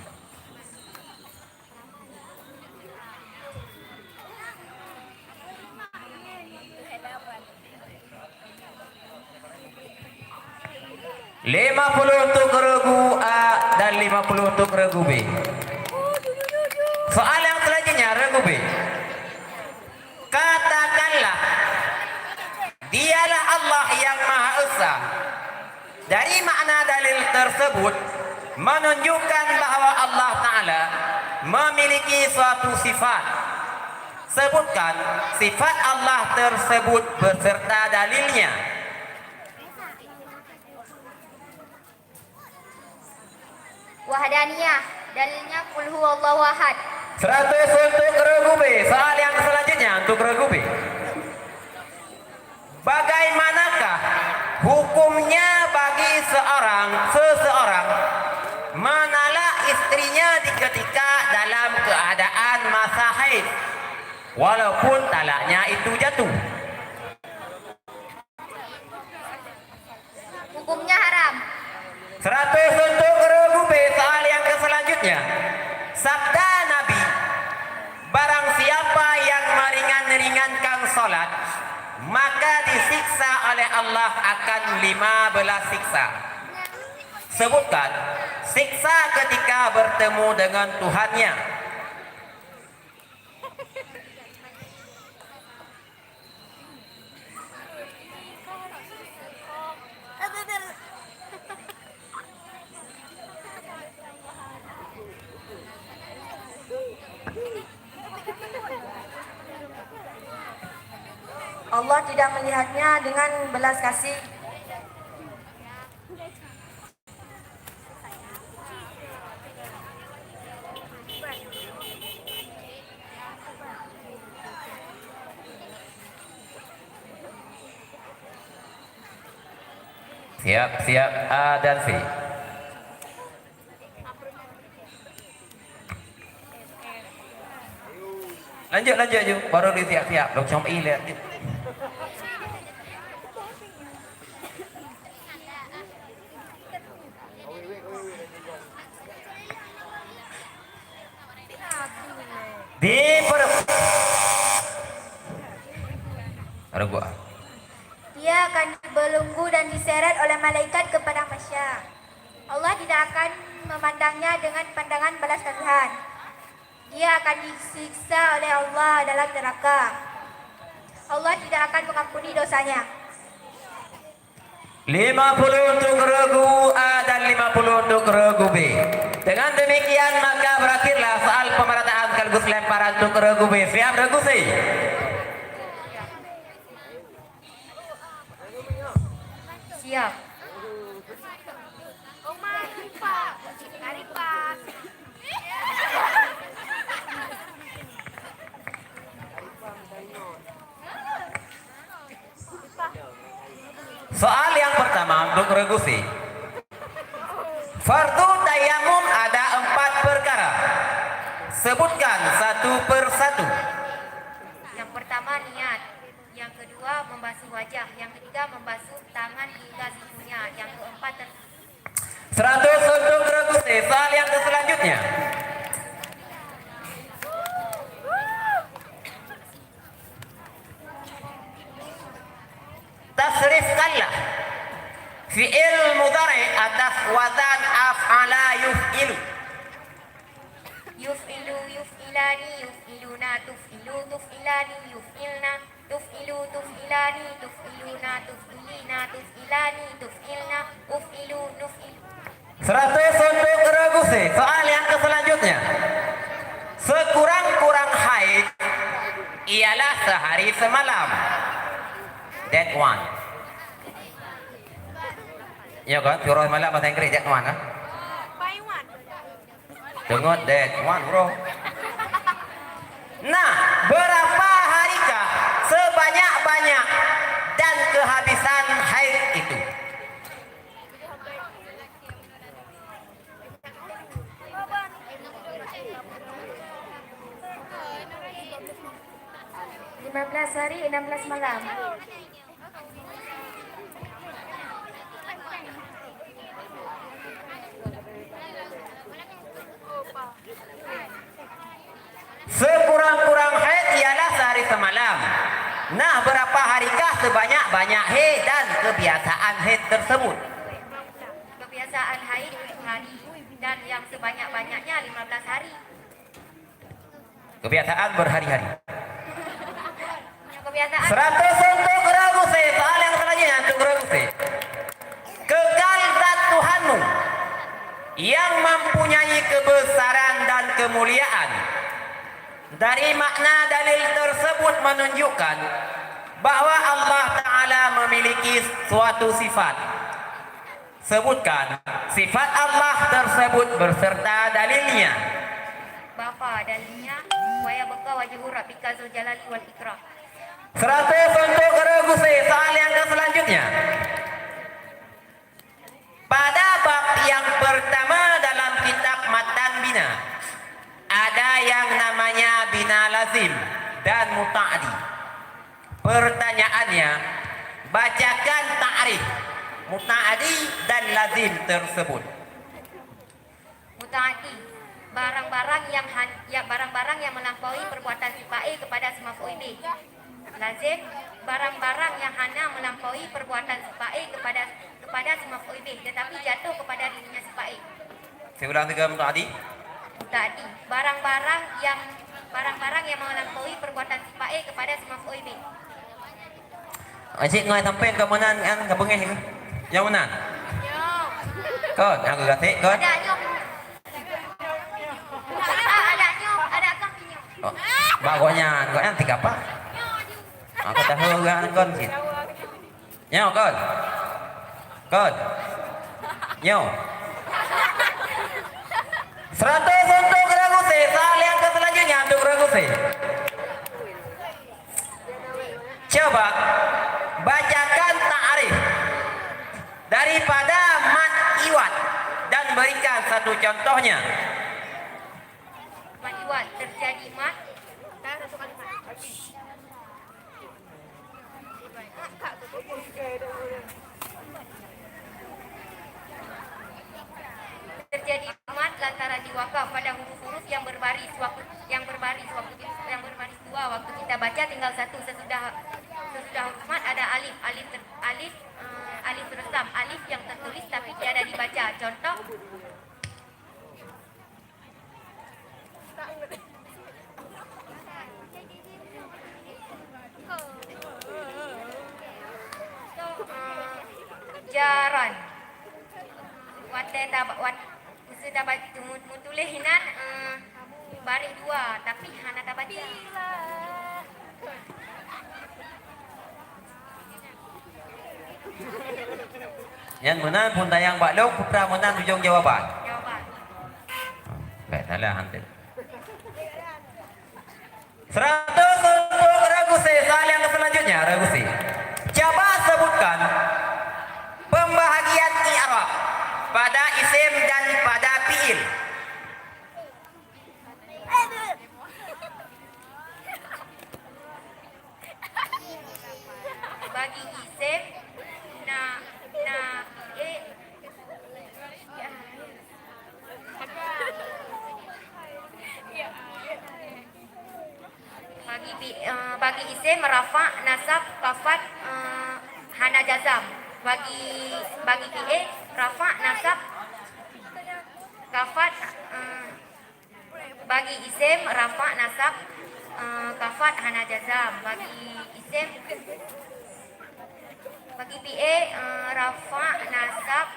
Lima puluh untuk regu A dan 50 untuk regu B. Soal yang selanjutnya regu B. Katakanlah, dialah Allah yang Maha Esa. Dari makna dalil tersebut menunjukkan bahwa Allah Ta'ala memiliki suatu sifat. Sebutkan sifat Allah tersebut beserta dalilnya. Wahdaniyah, dalilnya qul huwallahu ahad. 100 untuk regu B. Soal yang selanjutnya untuk regu B. Bagaimanakah hukumnya bagi seseorang menalak istrinya ketika dalam keadaan masa haid walaupun talaknya itu jatuh? Hukumnya haram. 100 untuk regu B. Soal yang selanjutnya. Sabda Nabi, barang siapa yang meringan-ringankan salat, maka disiksa oleh Allah akan 15 siksa. Sebutkan siksa ketika bertemu dengan Tuhannya. Allah tidak melihatnya dengan belas kasih. Siap A dan C. Lanjut yuk, baru disiap-siap. Dok Syam'i lihat. Regu A. Dia akan dibelenggu dan diseret oleh malaikat kepada masyarakat. Allah tidak akan memandangnya dengan pandangan balas kasihan. Dia akan disiksa oleh Allah dalam neraka. Allah tidak akan mengampuni dosanya. 50 untuk regu A dan 50 untuk regu B. Dengan demikian maka berakhirlah soal pemerataan sekaligus lemparan untuk regu B. Siap regu C. Siap. Soal yang pertama untuk regu C. Fardu tayamum ada 4 perkara. Sebutkan satu persatu. Yang pertama niat, yang kedua membasuh wajah, yang ketiga membasuh tangan hingga sikunya, yang keempat 100 untuk regu C. Soal yang selanjutnya. Tasrifkanlah fi'il mudhari atas wazan af'ala yuf'ilu. yuf'ilu, yuf'ilani, yuf'iluna, tuf'ilu, tuf'ilani, yuf'ilna, tuf'ilu, tuf'ilani, tuf'iluna, tuf'ilina, tuf'ilani, tuf'ilna, uf'ilu, nuf'ilu. 100 untuk regu C. Soal yang selanjutnya. Sekurang-kurang haid ialah sehari semalam. That one. Ya kan? Surah malam bahasa Inggris that one kan? Dengar that one bro. Nah, berapa harikah sebanyak-banyak dan kehabisan haid itu? 15 hari 16 malam. Sekurang-kurang haid ialah sehari semalam. Nah, berapa harikah sebanyak-banyak haid dan kebiasaan haid tersebut? Kebiasaan haid 7 hari dan yang sebanyak-banyaknya 15 hari. Kebiasaan berhari-hari. Kebiasaan 100 untuk Raguse. Soal yang selanjutnya untuk Raguse. Kekal zat Tuhanmu yang mempunyai kebesaran dan kemuliaan. Dari makna dalil tersebut menunjukkan bahwa Allah Ta'ala memiliki suatu sifat. Sebutkan sifat Allah tersebut berserta dalilnya. Bapa dalilnya waya beka wajhu rabbika dzul jalali wal ikram. 100 untuk Raguse. Soal yang selanjutnya. Pada bab yang pertama dalam kitab Matan Bina ada yang namanya bina lazim dan muta'adi. Pertanyaannya, bacakan ta'rif muta'adi dan lazim tersebut. Mutaati barang-barang yang melampaui perbuatan si fa'il kepada si maf'ul bih. Lazim barang-barang yang hanya melampaui perbuatan si fa'il kepada si maf'ul bih tetapi jatuh kepada dirinya si fa'il. Saya ulang tiga muta'adi. Mutaati barang-barang yang melampaui perbuatan si fa'il kepada si maf'ul bih. Asyik ngai sampai ke mana yang ke pengeh ke? Yang mana? Kon, aku kata kon. Ada nyok. Ada nyok, ada kaki nyok. Oh, bagusnya, kau yang tiga apa? Aku tahu kan kon sih. Nyo kon. Kon. Nyo. 100 untuk Raguse. Soal yang selanjutnya untuk Raguse. Coba bacakan ta'rif daripada mat iwat dan berikan satu contohnya. Mat iwat terjadi mat. Terjadi mat lantaran diwakaf pada huruf-huruf yang berbaris waktu dua. Waktu kita baca tinggal satu. Sesudah huruf mat ada alif resam, alif yang tertulis tapi tiada dibaca. Contoh jaran sudah mutulih hinan baris dua tapi hana tak baca. Yang menang pun tayang baklok, putra menang ujung jawapan. Jawaban. Baik, salah hantar. 100 untuk Raguse. Soal yang selanjutnya, Raguse. Coba sebutkan pembahagian i'rab pada isim dan pada fi'il. Bagi isim bagi isim rafa nasab kafat hana jazam. Bagi fi'il rafa nasab kafat bagi isim rafa nasab kafat hana jazam. Bagi fi'il rafa nasab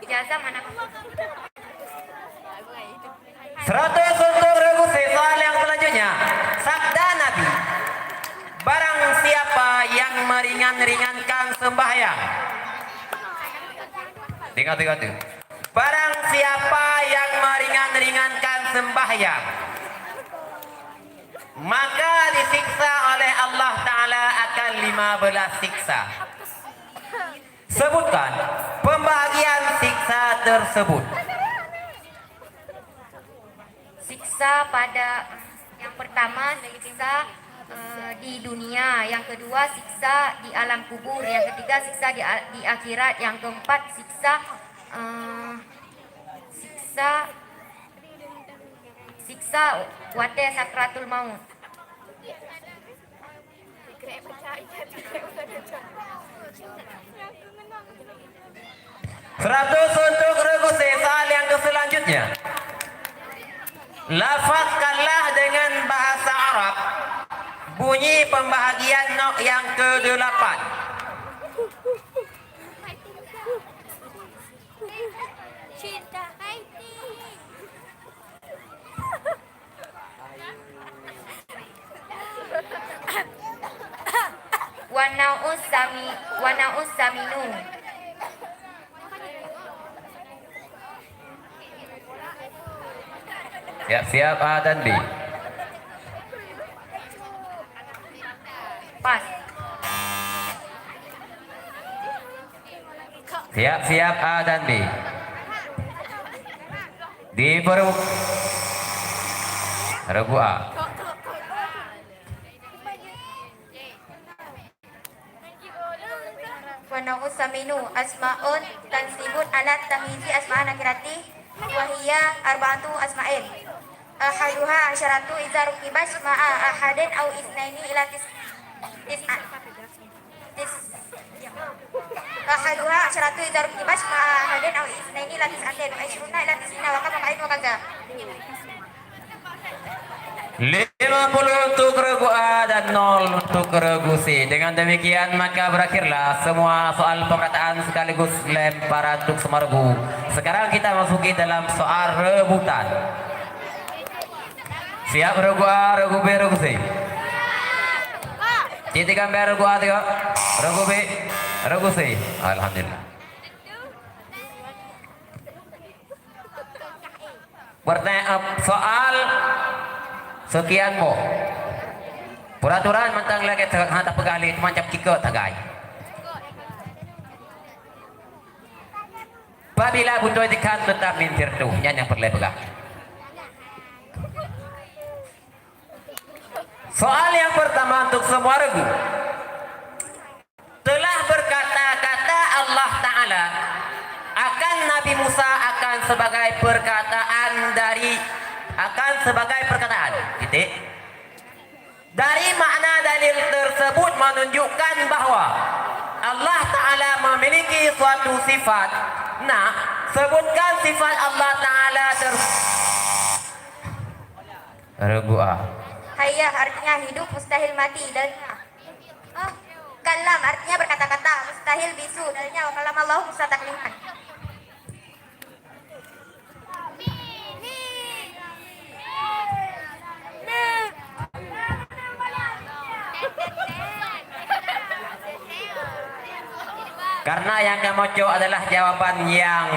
jazam hana kafat. 100 untuk Raguse. Soal yang selanjutnya, sabda Nabi, barang siapa yang meringan-ringankan sembahyang. Dengar tu. Barang siapa yang meringan-ringankan sembahyang, maka disiksa oleh Allah Ta'ala akan 15 siksa. Sebutkan pembahagian siksa tersebut. Siksa pada yang pertama siksa di dunia, yang kedua siksa di alam kubur, yang ketiga siksa di akhirat, yang keempat siksa wate sakratul maut. Seratus untuk regu soal yang selanjutnya. Lafazkanlah dengan bahasa Arab bunyi pembahagian nok yang ke-8. Wana'us saminu. Ya, siap A dan B. Pas. Siap A dan B. Diperuk regu A. Wana'us saminu asma'un tansibun alat tamyizi asma'an nakirati wahiyya arba'atu asma'in. Ahaduha asyaratu idza rukibat ma'a ahadin au isnaini ila ahaduha asyaratu idza rukibat ma'a ahadin au isnaini ila tis'atin wa ishruna ila tis'ina wa qama'in wa kaza. 50 untuk regu A dan 0 untuk regu C. Dengan demikian maka berakhirlah semua soal pemerataan sekaligus lemparan untuk semua regu. Sekarang kita masuki dalam soal rebutan. Siap regu A, regu B, regu C. Titik gambar regu A tengok. Regu B, regu C. Alhamdulillah. Pertanyaan soal sekian mo. Peraturan mentang lagi hantar pegali macam kika tagai. Apabila butuh dikan tetap mintir tu, yang perlu pegang. Soal yang pertama untuk semua regu. Telah berkata-kata Allah Ta'ala akan Nabi Musa akan sebagai perkataan. Titik. Dari makna dalil tersebut menunjukkan bahawa Allah Ta'ala memiliki suatu sifat. Nah, sebutkan sifat Allah Ta'ala regu A. Hayah artinya hidup, mustahil mati. Dalilnya kalam artinya berkata-kata, mustahil bisu. Dalilnya wa kalam Allah Musa takliman. Karena yang kamu cok adalah jawaban yang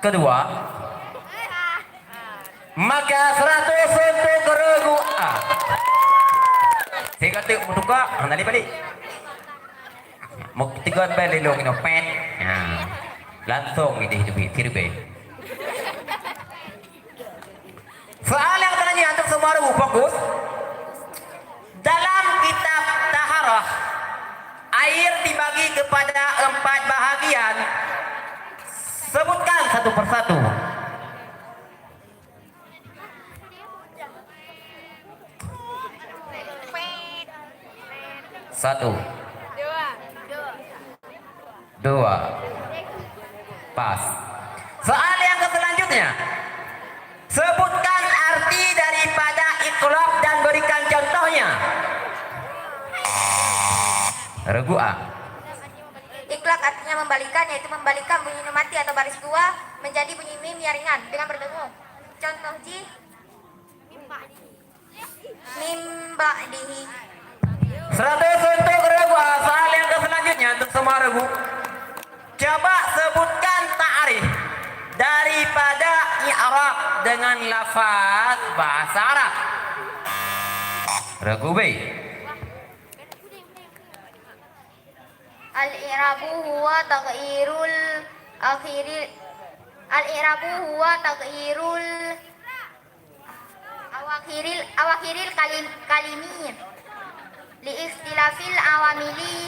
kedua, maka 100 untuk regu A. Saya kata buka, nanti balik. Mau tiga balik lo kena pet. Langsung ini hidup kirbe. Soal yang tanya untuk semua regu fokus. Dalam kitab Taharah, air dibagi kepada 4 bahagian. Sebutkan satu persatu. Satu. Dua. Pas. Soal yang selanjutnya. Sebutkan arti daripada iqlab dan berikan contohnya. Regu A. Iklab artinya membalikan, yaitu membalikan bunyi nun mati atau baris 2 menjadi bunyi mim yang ringan dengan berdengung. Contoh ji mim ba'dihi. 100 untuk regu A. Soal yang selanjutnya untuk semua regu. Coba sebutkan ta'rif daripada i'rab dengan lafaz bahasa Arab. Regu B. Al-i'rabu huwa taghyirul akhiril Al-i'rabu huwa taghyirul awakhiril kalimi li ikhtilafil awamili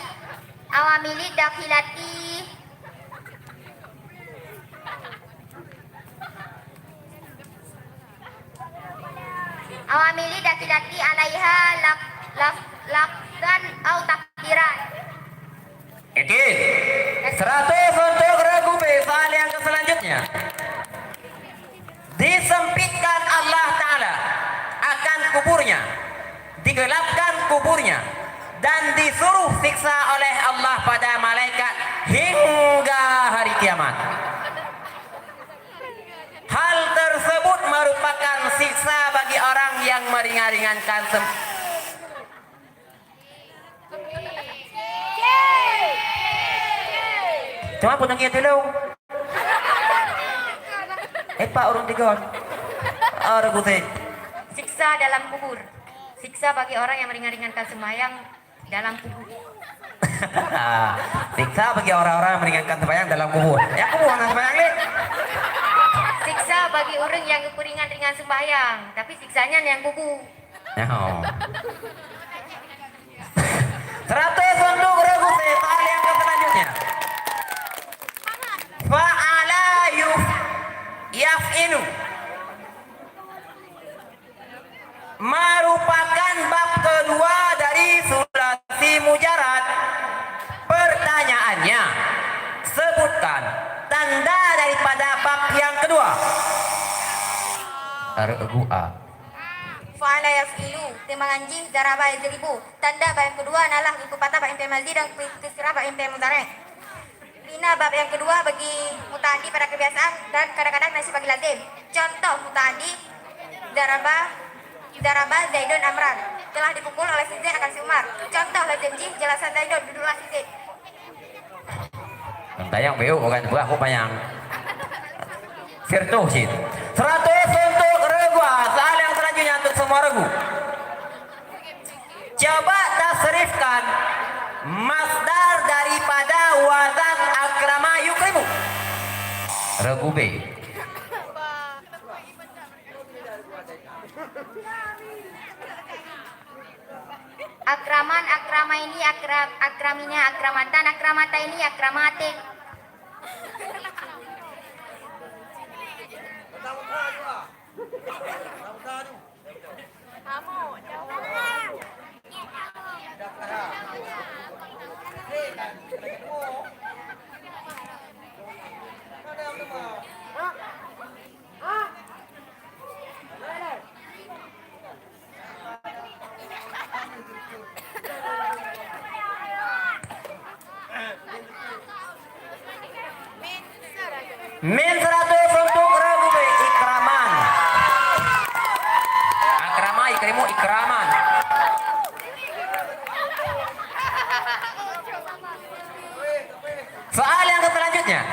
dakhilati alaiha lafzan au takdiran. Yakin? 100 untuk regu B. Soal yang selanjutnya. Disempitkan Allah Ta'ala akan kuburnya, digelapkan kuburnya, dan disuruh siksa oleh Allah pada malaikat hingga hari kiamat. Hal tersebut merupakan siksa bagi orang yang meringankan cuma pun nangis dulu. Pak urung tiga. Orang putih. Siksa dalam kubur. Siksa bagi orang yang meringankan sembahyang dalam kubur. Siksa bagi orang-orang yang meringankan sembahyang dalam kubur. Ya kubur nang sembahyang ni. Siksa bagi orang yang ringan-ringan sembahyang, tapi siksanya yang kubur. Ya. 100 untuk regu soal yang selanjutnya. Fa'ala yaf'ilu merupakan bab kedua dari sulasi mujarad. Pertanyaannya, sebutkan tanda daripada bab yang kedua. Regu A. Fa'ala yaf'ilu timbangan jin daraba yadribu. Tanda bab yang kedua adalah buku patah bab yang mazi dan istirah bab yang mudhari'. Bina bab yang kedua bagi muta'addi pada kebiasaan dan kadang-kadang nasib bagi lazim. Contoh muta'addi daraba Zaidun Amran, telah dipukul oleh si Zaid akan si Umar. Contoh lazim jin jelasan Zaidun duduklah si Zaid. Tayang beu orang buah aku payang. Firtuh sih. 100 untuk regu. Soal yang selanjutnya untuk semua regu. Coba tasrifkan masdar daripada wazan akrama yukrimu. Regu B. Akraman, akrama ini, akraminya, akramatan, akramata ini, akramatik. Min 100 untuk regu B. Ikraman. Akrama ikrimu ikraman. Soal yang selanjutnya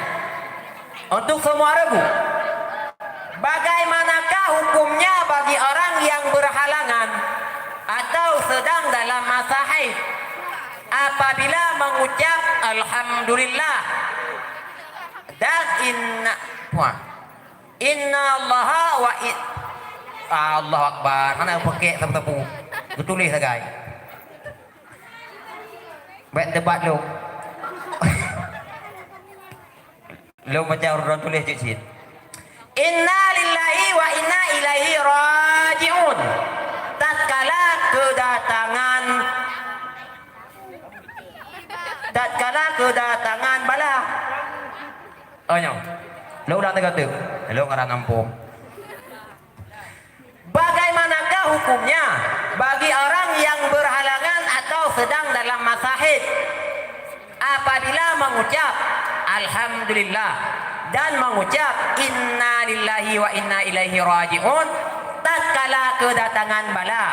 untuk semua regu. Bagaimanakah hukumnya bagi orang yang berhalangan atau sedang dalam masa haid apabila mengucap alhamdulillah dan inna allaha wa Allah akbar. Mana pakai tepu tulis guys. Baik debat lu. Lu macam orang tulis cik. Inna lillahi wa inna ilaihi raji'un. Tatkala kedatangan bala. Oh nyong. Lu udah tegak tu. Lu ngaran nampung. Bagaimanakah hukumnya bagi orang yang berhalangan atau sedang dalam masa haid apabila mengucap alhamdulillah dan mengucap inna lillahi wa inna ilaihi raji'un tatkala kedatangan bala?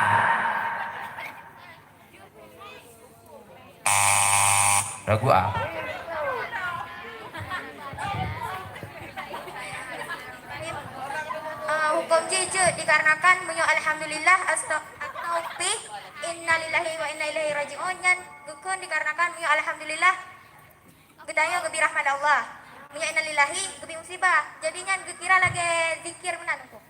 Ragu A. Hukum jujur dikarenakan bunyi alhamdulillah atau inna lillahi wa inna ilaihi raji'un kan gukun dikarenakan bunyi alhamdulillah gedaya gebi rahmat Allah. Munya innalillahi gebi musibah. Jadinya gekira lagi zikir menan ku.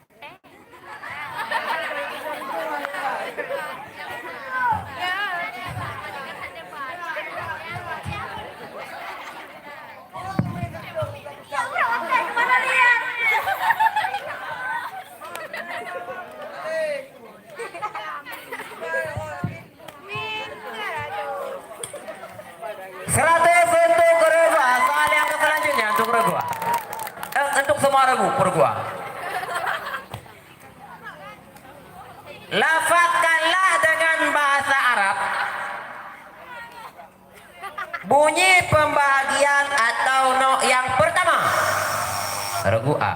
Untuk regu soal yang selanjutnya untuk regu. Untuk semua regu pergua. Lafazkanlah dengan bahasa Arab bunyi pembagian atau no yang pertama. Regu A.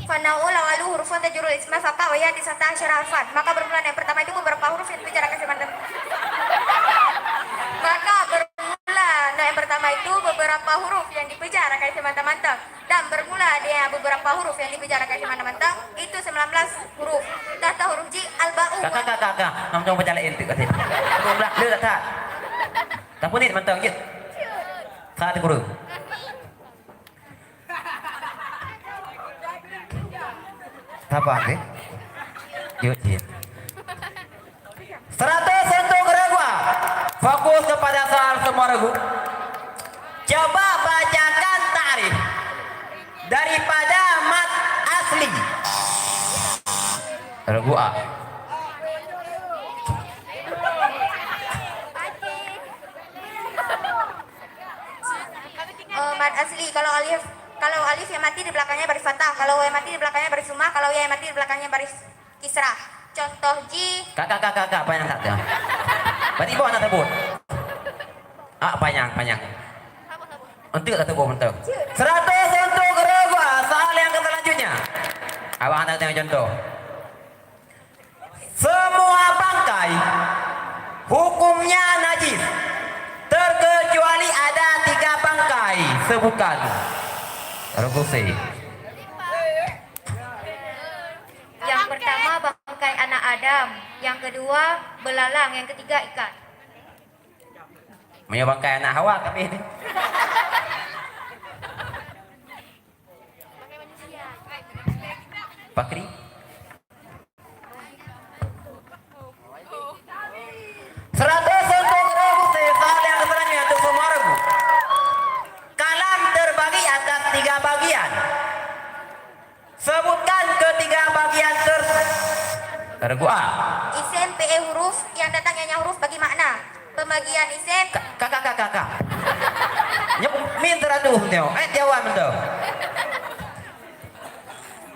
Fanau lawalu hurufun tajurul isma faqa wa ya disata asyara alfan. Maka bermula yang pertama itu beberapa huruf yang dibicarakan sebentar. Maka bermula yang pertama itu beberapa huruf yang dibicarakan semata-mata. Dan bermula dia beberapa huruf yang dibicarakan semata-mata itu 19 huruf. Tata huruf J al-ba'u. Kakak. Namanya baca lain tu kasih. Belah dia tak. Tapi ni mantap gitu. Saat guru. Apa ni? Yuk, 100 untuk regu. Fokus kepada soal semua regu. Coba bacakan ta'rif daripada mat asli. Regu A. Mad asli kalau alif yang mati di belakangnya baris fathah, kalau wa yang mati di belakangnya baris summa, kalau ya yang mati di belakangnya baris kisrah. Contoh Ji. Kakak, panjang tak? Berarti bawa nak tebut. Panjang. Untuk tak tebut, untuk. 100 untuk regu. Soal yang selanjutnya. Abang nak tengok contoh. Semua bangkai hukumnya najis, terkecuali ada 3 bangkai. Sebutkan. Regu C. Yang pertama bangkai anak Adam, yang kedua belalang, yang ketiga ikan. Punya bangkai anak Hawa tapi ini. Pakri. Sebutkan ketiga bagian regu A. Isim PE huruf yang datangnya huruf bagi makna. Pembagian isim. Kakak. Nyep minta tuh neo. Jawab betul.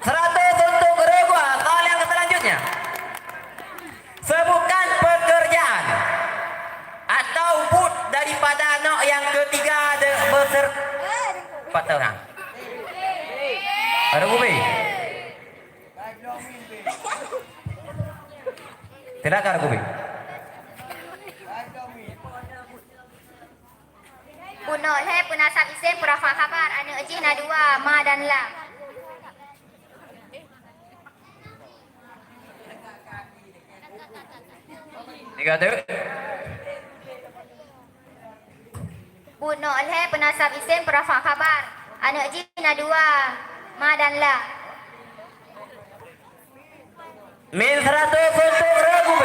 100 untuk regu A. Soal yang selanjutnya. Sebutkan pekerjaan atau but daripada no yang ketiga beserta 4 orang. Regu B. Silakan regu B. Punol he punasab isim purafa khabar anu ejihna dua ma dan la. Tiga tu. Punol he punasab isim purafa khabar anu ejihna dua ma dan la. Min 100 untuk regu B.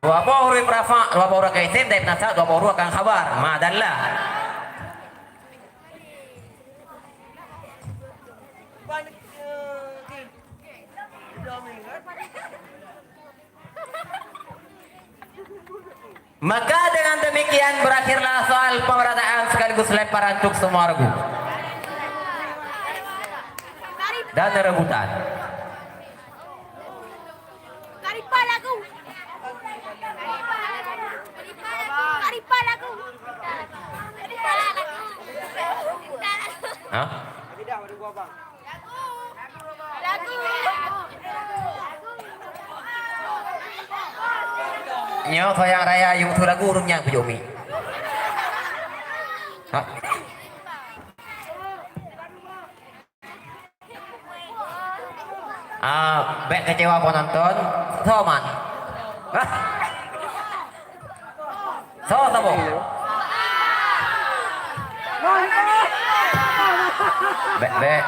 Dua huruf rafa, dua huruf kaisim dari penasihat, dua huruf akan khabar ma dan la. Maka dengan demikian berakhirlah soal pemerataan sekaligus lemparan untuk semua regu dan rebutan. Hah? Nyo sayang raya yung lagu urungnya Pujomi. Hah? Baik kecewa penonton, Soman. So sabo. Bek.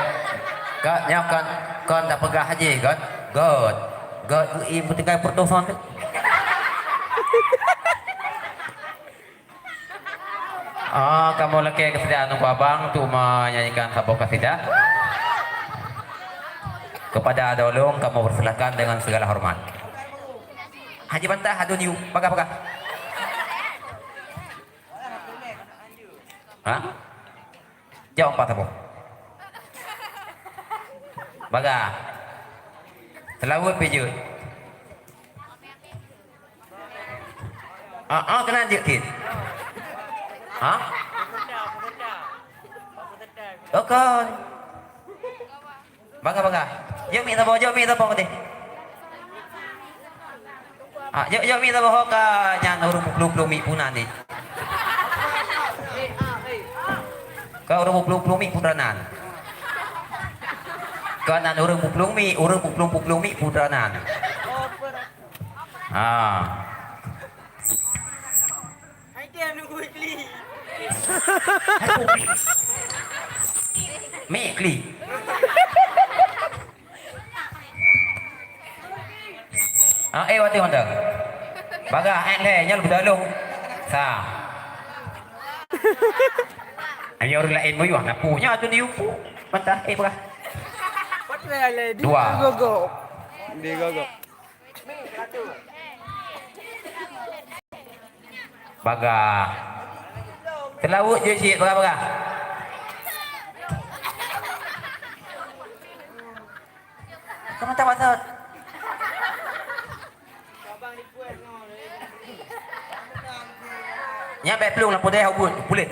Kau nyakan kon tak pegah haji kan? God. God ibu tinggal pertusan tu. Kamu lagi kesediaan untuk abang untuk menyanyikan sabuk kasidah. Kepada Adolong kamu persilakan dengan segala hormat. Haji Bantah, hadun you, paga. Hah? Jawab apa sabuk? Baga. Selalu pijut. Kena dikit. Hah? Okey. Baga. Jom minta bawa deh. Jom minta bawa ke nyan urung peluk mi punan ni. Kau urung peluk mi putranan. Kau nan urung peluk mi putranan. Mi kli. Wati honda. Baga le nyal budalung. Sa. Ani orang lain mo yuan punya tu ni upu. Mata baga. Dua. Di gogo. Baga. Terlalu je cik baga. Kamu tak maksud? Nyampe pelung lampu deh aku boleh.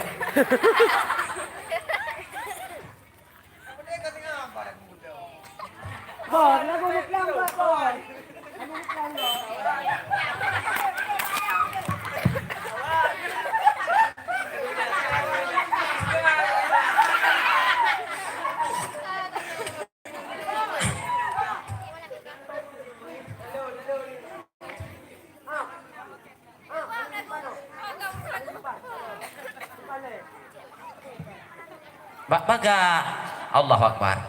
Baga Allahu Akbar.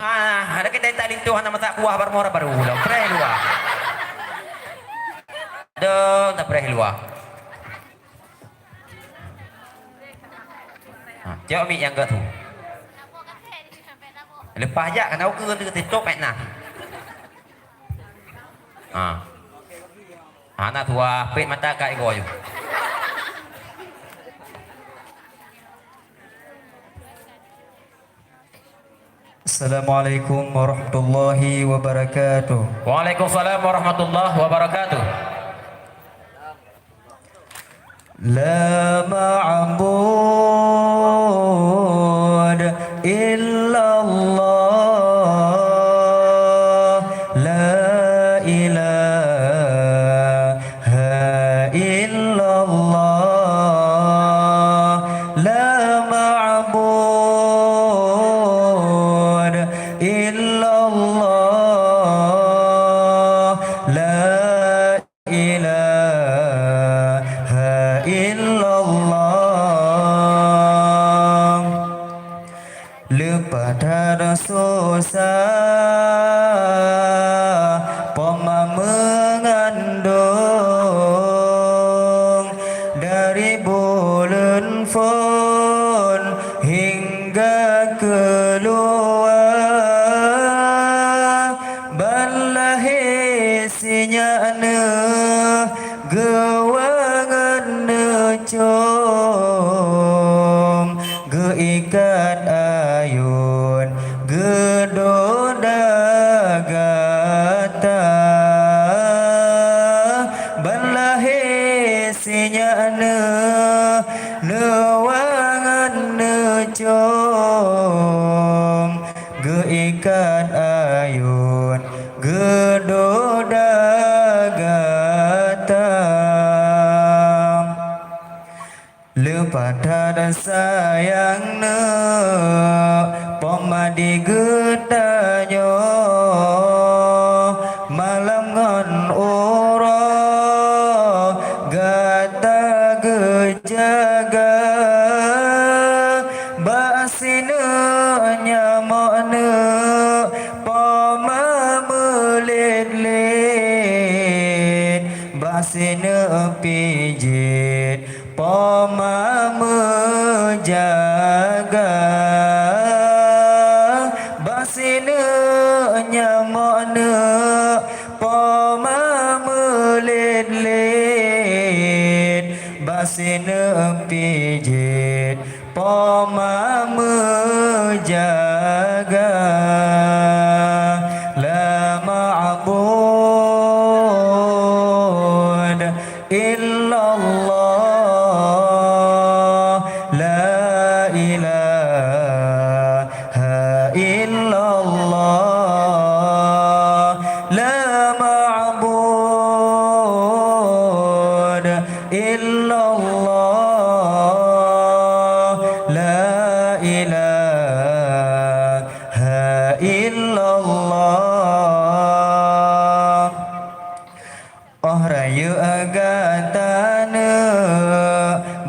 Ada kita tak Tuhan nama tak kuah baru ulang. Preh luar. Tak preh luar. Jauh mi yang tu. Lepas aja kan aku ke TikTok nak. Anak tua pet mata kai goyo. Assalamualaikum warahmatullahi wabarakatuh. Waalaikumsalam warahmatullahi wabarakatuh. La ma'bud illallah, la ilaha illallah, la ma'bud illallah, la ilaha illallah. Lepas dah susah poma mengandung dari bulan fon hingga keluar balahir sinyana gewangan necom geikat ayun gedoda gata balahir sinyana newangan necom geikat ayun gedoda gata lepas dan sayang ne pemadi getanyo malam ngon ora basina pijit poma menjaga basina nyamona poma melit-lit basina pijit poma menjaga la ma'bud illallah la ilaha illallah la ma'bud illallah la ilaha illallah oh rayu agatana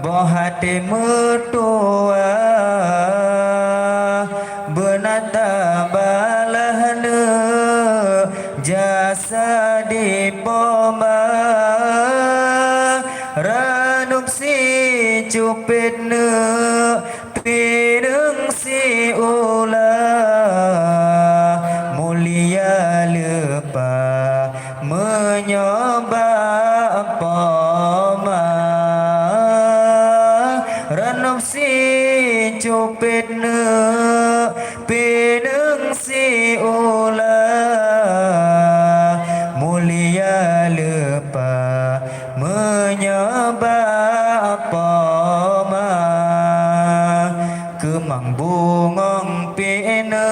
bohate mertua benata balahna jasa di poma ranup si cupitna pireng si ulah mulia lepa menyoba poma ranup si cupitna pireng si ulah mulia lepa menyoba poma kemang bungong pina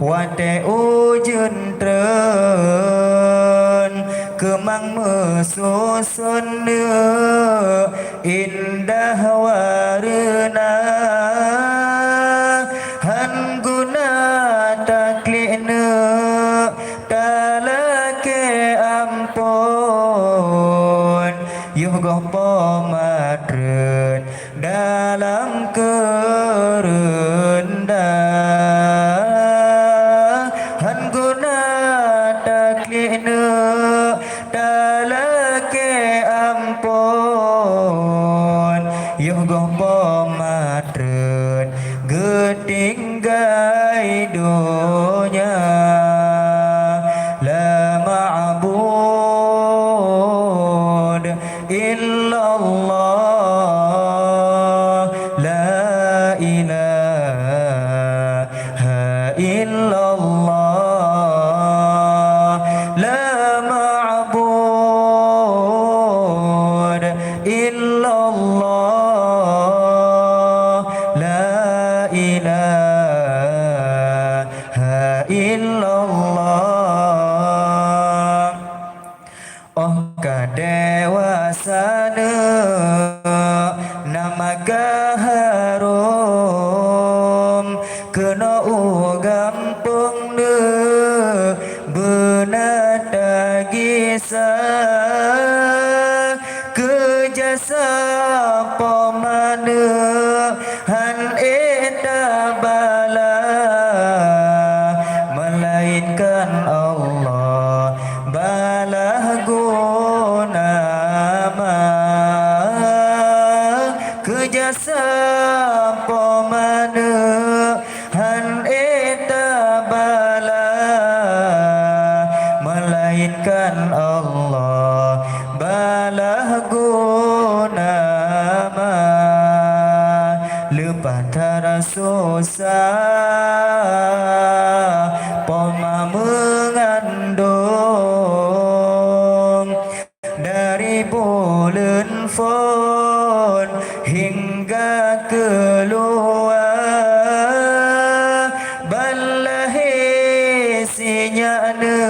wate ujun tren kemang mesusun indah warna han guna taklina talake ampun yugoh pomatren dalam kerendahan guna taklina talake ampun yugoh pomatren getinggai dunya la ma'bud illallah la ilaha illallah la ma'bud illallah la ilaha illallah oh kadewasana nama gaharum kena gampung ne benata gisa kejasa pomana han eta bala melainkan Allah balah guna kejasa pomana han eta bala melainkan Allah balah guna lepatara susah poma mengandung dari bulan fon hingga keluar balahi sinyana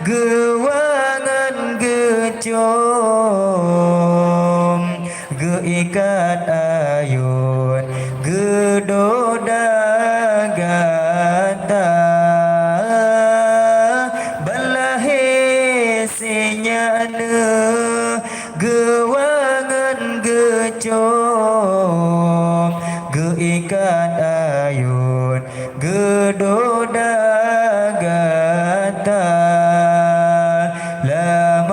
gewangan gecom geikat ayun gedoda gata balahi sinyana gewangan gecom geikat ayun gedoda gata la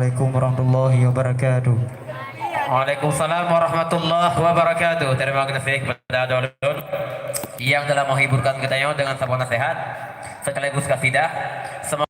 Assalamualaikum warahmatullahi wabarakatuh. Waalaikumsalam warahmatullahi wabarakatuh. Terima kasih kepada Dulun yang telah menghiburkan kita dengan sebuah nasihat sekaligus kasidah. Semoga